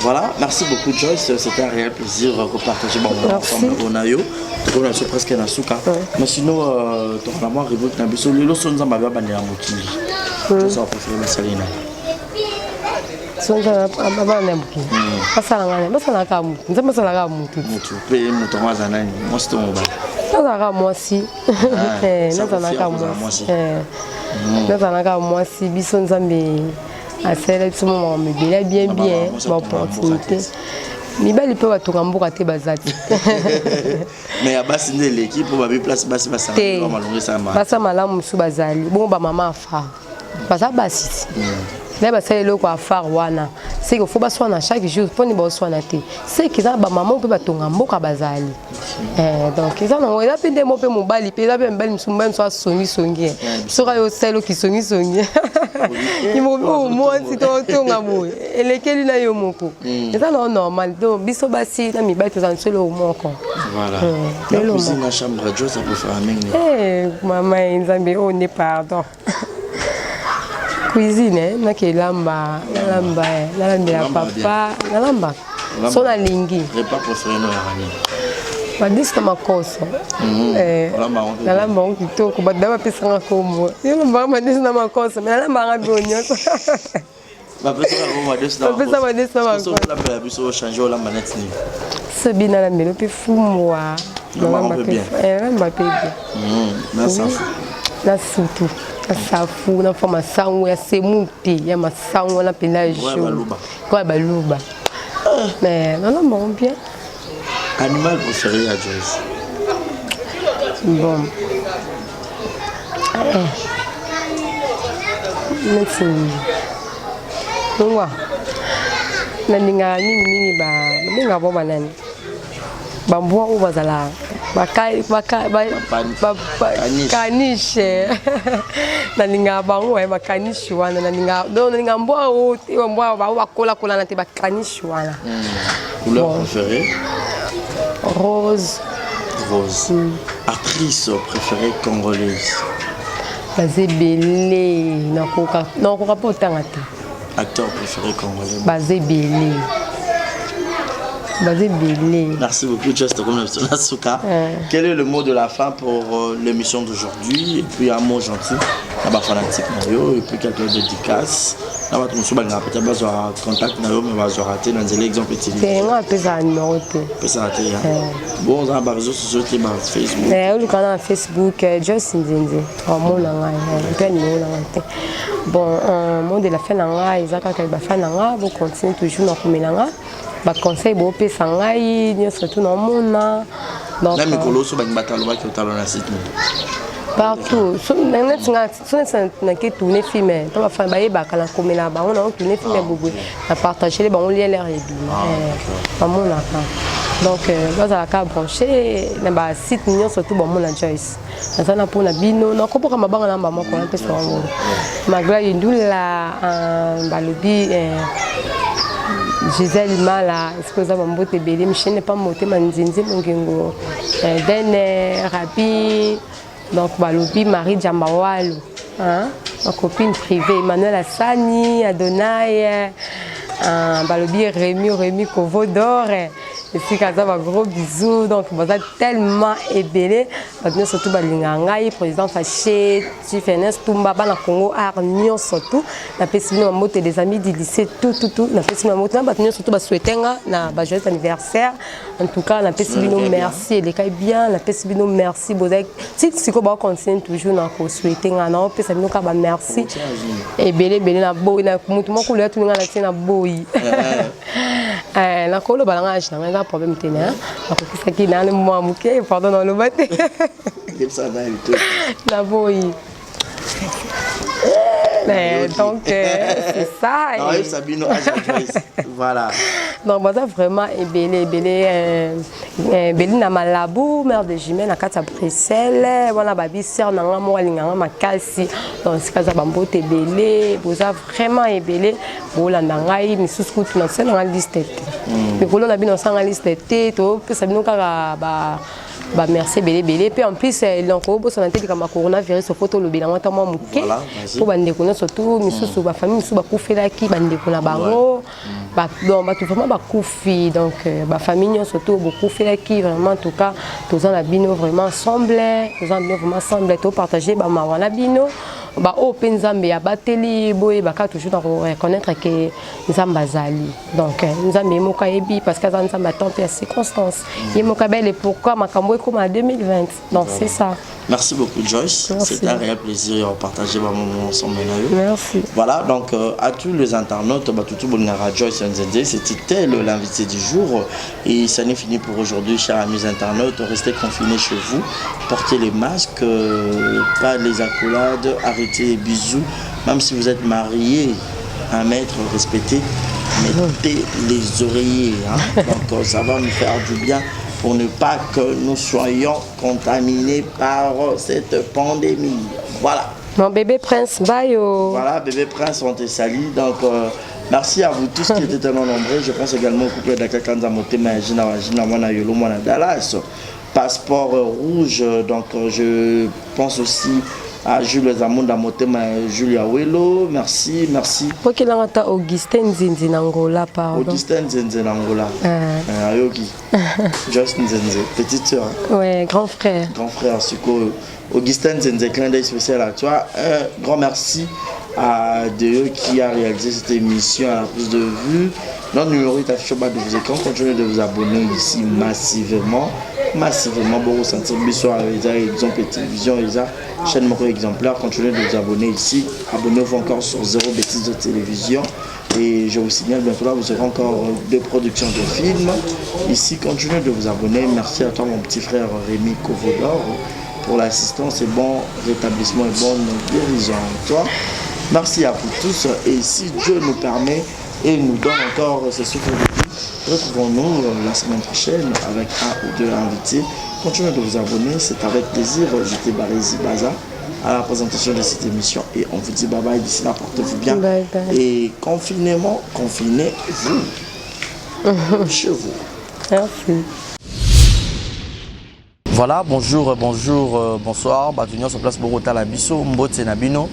Speaker 3: Voilà, merci beaucoup Joyce, c'était un réel plaisir de partager mon moment ensemble. On a presque un souka. Mais sinon, tu as vraiment arrivé à Nabiso. Les lois sont dans ma vie à Mokili. Je suis préféré ma salina.
Speaker 2: Sonza abana mbuki basala ka mutu nzamba sala ka mutu
Speaker 3: pe mutu waza nani mosi to mobali
Speaker 2: nazala mwasi nazala ka mwasi nazala ka mwasi biso nzambe asala biso mo mebela bien ba opportunité mibali pe batonga mboka te bazati
Speaker 3: mais abasi ndele l'équipe ba bi place basi basala malongisa ma
Speaker 2: basa malamu su bazali bon ba mama afa baza basi na basala eloko ya phare wana c'est que faut baswana chaque jour poni baswana te c'est que za ba maman pe batonga mboka bazali donc ils ont ela pe ndemo pe mobali pe ela pe mbali msumba mso songi soka yo selo ki songi imo mo si to tonga mo elekeli na yo moko eza na normal donc biso basi na mibali to za selo moko
Speaker 3: voilà la cuisine na chambre de ça peut faire amener
Speaker 2: maman nzambe on est pardon cuisine na kelamba la papa nalamba so na lingi
Speaker 3: repas préféré no ya rani
Speaker 2: badisi na makoso nalamba ngo kitoko badaba pesanga komo nalamba badisi na makoso mais nalamba nga bio nyonso bapesa badisi na makoso
Speaker 3: la biso changer olamba net ni
Speaker 2: sebi nalambelo mpe fumwa nalamba pe na sutu na safu na forma sango ya semuti ya masango na pelage quoi baluba mais non non bien
Speaker 3: animal préféré à Joyce
Speaker 2: bon merci na ninga nini ba ninga bo banani bambua ou bazala kaniche na ninga bango ba kaniche wana na ninga mboa o mboa ba kola na te ba kaniche wana
Speaker 3: couleur préférée
Speaker 2: rose
Speaker 3: actrice préférée congolaise
Speaker 2: bazebele na koka potanga te
Speaker 3: acteur préféré congolais
Speaker 2: bazebele.
Speaker 3: Merci beaucoup, Just comme Nasuka. Quel est le mot de la fin pour l'émission d'aujourd'hui? Et puis un mot gentil, la fanatique Nayo, et puis quelques dédicaces. Là, on va peut-être besoin contact Nayo, mais on va rater dans l'exemple petit.
Speaker 2: C'est un peu ça numéro T.
Speaker 3: Bon, on a des réseaux sociaux, Facebook.
Speaker 2: Le canal Facebook, Just Nzinzi. Bon, mot de la fin nanga, ils ont quand ba fin nanga, vous continuez toujours dans komelanga. Ba conseil bo pe sangai ni surtout dans mona donc
Speaker 3: na mikolo so ba batalo ba ki otalo na site
Speaker 2: partout so na ke tourner film to ba fa ba yeba kala komela ba on a tourner film bobo na partager ba on lien l'air et ba mona donc là ça ka brancher na ba site ni surtout ba mona Joyce na sana pour na bino na ko poka mabanga na ba moko na pe so ngo magla yindula ba lobi Gisèle Mala, est-ce que vous avez un beau tébélé? Je n'ai pas monté ma nzinzi, mon gengo. Dene, Rabi, donc Balobi, Marie Djambawalo, ma copine privée, Emmanuel Assani, Adonai, Balobi, Rémi Kovodor. Et puis, quand un gros bisou, donc, vous êtes tellement ébélé. Nous, surtout, Balingangaï, président Faché, Tifenes, Tumbaba, na Congo, Arnion, surtout. Na pessimino moto des amis du lycée, tout. Na pessimino moto, nous, surtout, souhaiter un joyeux anniversaire. En tout cas, na pessimino merci, les cas bien, na pessimino merci, vous êtes. Si vous continuez toujours à souhaiter un pessimino merci. Ébélé, na boy, na mouton, couleur, tout le monde a na boy. La colo balangage, n'a problème tenir. La qui n'a le moment mouqué, pardon dans le bateau. La boy. Donc c'est ça.
Speaker 3: Voilà.
Speaker 2: Donc voilà vraiment ébélé na Malabo, mère de Jimène à Kata Bruxelles, voilà babi sœur na moi linganga makasi. Donc c'est kaza bambo ébélé, boza vraiment ébélé, bolanda ngai misusu kutu na sena na liste. Mais kolo na bino sanga liste to pesa bino kaka ba merci belé puis en plus l'enco bo santé de kama coronavirus photo le bilan ta moi muke pour bande ko surtout misusu ba famille misusu ba kufela ki bande ko na bango ba donc ba tout vraiment ba kufi donc ba famille surtout beaucoup kufela ki vraiment en tout cas tous en bino vraiment ensemble to partager ba mawana bino ba open Nzambe ya bateli boye ba ka toujours reconnaître que Nzamba zali donc Nzambe moka yebi parce que Nzamba attend à circonstances yemoka belle pourquoi makambo comme en 2020 donc c'est ça.
Speaker 3: Merci beaucoup Joyce, c'est un réel plaisir de partager mon moment ensemble.
Speaker 2: Merci.
Speaker 3: Voilà donc à tous les internautes, tout Joyce Nzende, c'était l'invité du jour et ça n'est fini pour aujourd'hui chers amis internautes, restez confinés chez vous, portez les masques, pas les accolades, arrêtez les bisous, même si vous êtes marié, un maître respecté, mettez les oreillers. Hein? Donc ça va nous faire du bien pour ne pas que nous soyons contaminés par cette pandémie. Voilà.
Speaker 2: Mon bébé prince, bye.
Speaker 3: Voilà, bébé prince, on te salue. Donc merci à vous tous qui étaient tellement nombreux. Je pense également au couple d'Akakanza Motema Jina Wana Yolo Mwana Dallas. Passeport rouge, donc je pense aussi à Jules Zamunda Motema Julia Welo, merci.
Speaker 2: Ok, là, on a Augustin Nzinzi Nangola, pardon.
Speaker 3: Augustin Nzinzi Nangola. Ayogi. Just Nzinzi, petite soeur.
Speaker 2: Ouais, grand frère.
Speaker 3: Grand frère, Suko. Augustin Nzinzi, clin d'œil spécial à toi. Un grand merci à Dieu qui a réalisé cette émission à la prise de vue. Notre numéro est affiché au bas de vos écrans. Continuez de vous abonner ici massivement. Bon, sentir Bissoir, exemple télévision, chaîne Moko exemplaire. Continuez de vous abonner ici. Abonnez-vous encore sur Zéro Bêtise de télévision. Et je vous signale, bientôt là, vous aurez encore 2 productions de films. Ici, continuez de vous abonner. Merci à toi, mon petit frère Rémi Kovodor, pour l'assistance et bon rétablissement et bonne guérison à toi. Merci à vous tous. Et si Dieu nous permet et nous donne encore ce souffle de vie, retrouvons-nous la semaine prochaine avec un ou deux invités. Continuez de vous abonner, c'est avec plaisir. J'étais Barési Baza à la présentation de cette émission et on vous dit bye bye. D'ici là, portez-vous bien.
Speaker 2: Bye bye.
Speaker 3: Et confinez-vous chez vous.
Speaker 2: Merci.
Speaker 3: Voilà, bonjour, bonsoir. Batunion sur place Bogota Labiso, Mbote Nabino.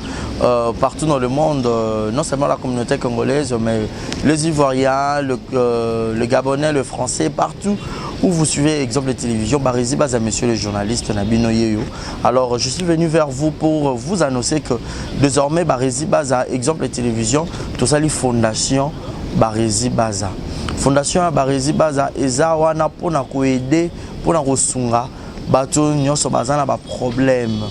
Speaker 3: Partout dans le monde, non seulement la communauté congolaise, mais les Ivoiriens, le Gabonais, le Français, partout où vous suivez exemple de télévision, Barési Baza, monsieur le journaliste Nabino Yeyo. Alors, je suis venu vers vous pour vous annoncer que désormais, Barési Baza, exemple de télévision, tout ça, les fondations Barési Baza. Fondation Barési Baza, Eza wana pour nous aider, pour nous sunga. Bato nyonso bazana ba problème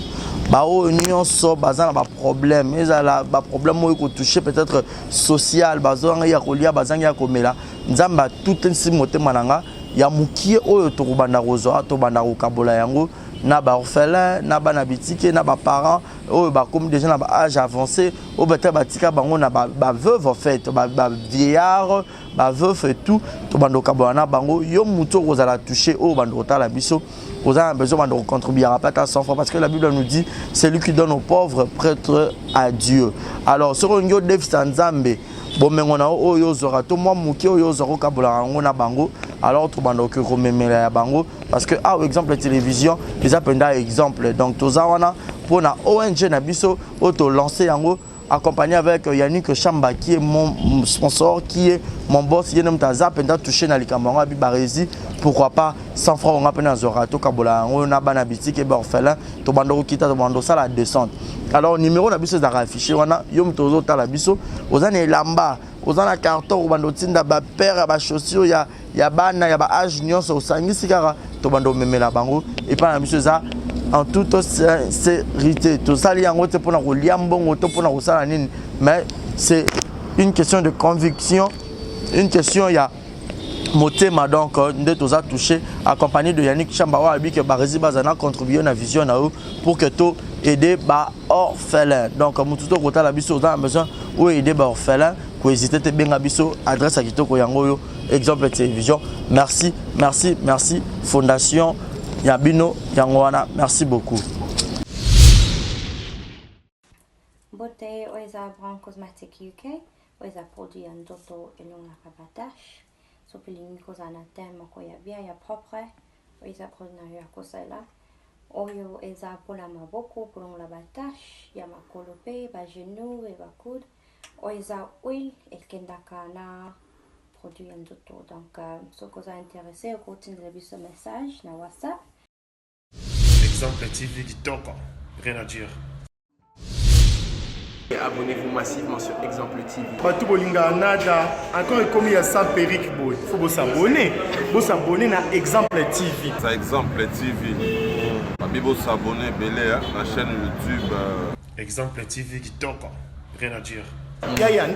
Speaker 3: bao nyonso bazana ba problème ezala ba problème mo ko toucher peut-être social bazanga ya kolia bazanga ya komela nzamba tout nsi motema nanga ya mukie oyo to kubanda kozo to banda ko kabola yango na ba orphelin na ba na bitike na ba parents oyo ba comme déjà na ba âge avancé o beta batika bango na ba veuve en fait ba vieillard ba veuve et tout to banda kabola na bango yo muto kozala toucher o banda kotala biso. Vous avez besoin de contribuer à pas 100 francs parce que la Bible nous dit c'est lui qui donne aux pauvres prêtre à Dieu. Alors sur un yo défi Nzambe bon mais on a oyo zora to moi muki oyo zora kabula ngona bango alors tout bando que rememela ya bango parce que ah exemple télévision les appellent exemple donc toza wana pour na ONG na biso auto lancer yango accompagné avec Yannick Chamba qui est mon sponsor, qui est mon boss, qui est touché dans les camarades Barési. Pourquoi pas 100 francs on a payé dans Zorato Kabola, on a banabiti qui est orphelin, to bando kita to bando ça la descente. Alors numéro na biso za affiché wana yom tozo ta la biso, ozana lamba, ozana carton bando tinda ba père ba chaussures ya bana ya ba âge nyonso osangisi kaka to bando memela bango et pas na biso za en toute sincérité. Tout ça, mais c'est une question de conviction, une question, il y a motema donc de tout ça touché, accompagné de Yannick Chambawa, que Barési Bazana contribué à la vision pour que tout aider les orphelins. Donc, tout le la biso a besoin ou aider les orphelins, pour hésiter à bien biso adresse à Kitoko Yangoyo, exemple de télévision. Merci. Fondation Yabino Yangoana, merci beaucoup.
Speaker 8: Bote oiza Brown Cosmetic UK, oiza produit en doto et longa rabatage. Sopilini kozana tema ko ya bien ya propre, oiza produit na ya kosela. Oyo eza pola maboko pour la rabatage, ya makolope, ba genou et ba coude. Oiza oil et kendaka na produit en doto. Donc ce que vous intéressé, vous continuez ce message na WhatsApp.
Speaker 1: Exemple TV qui toque, rien à dire.
Speaker 9: Abonnez-vous massivement sur Exemple TV.
Speaker 5: Batou bolinga nada, encore commis à 100 perruques boy. Faut vous s'abonner. Vous s'abonner na Exemple TV.
Speaker 6: Ça Exemple TV. Vous s'abonner belé la chaîne YouTube.
Speaker 1: Exemple TV qui toque, rien à dire.
Speaker 5: Yaya,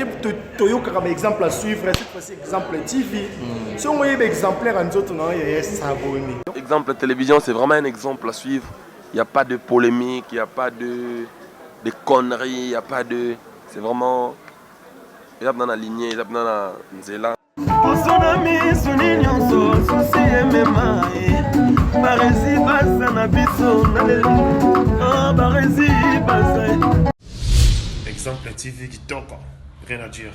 Speaker 5: toyoka comme exemple à suivre, cette fois-ci Exemple TV. Si on voyait exemplaire en autres, non, il y a s'abonner.
Speaker 7: Exemple télévision, c'est vraiment un exemple à suivre. Il n'y a pas de polémique, il n'y a pas de conneries, il n'y a pas de... c'est vraiment eza mpena na lignée eza mpena na nzela
Speaker 10: kosona misuni nyonso susi emema barezi baza na biso barezi baza
Speaker 1: Exemple TV kitoko, rien à dire.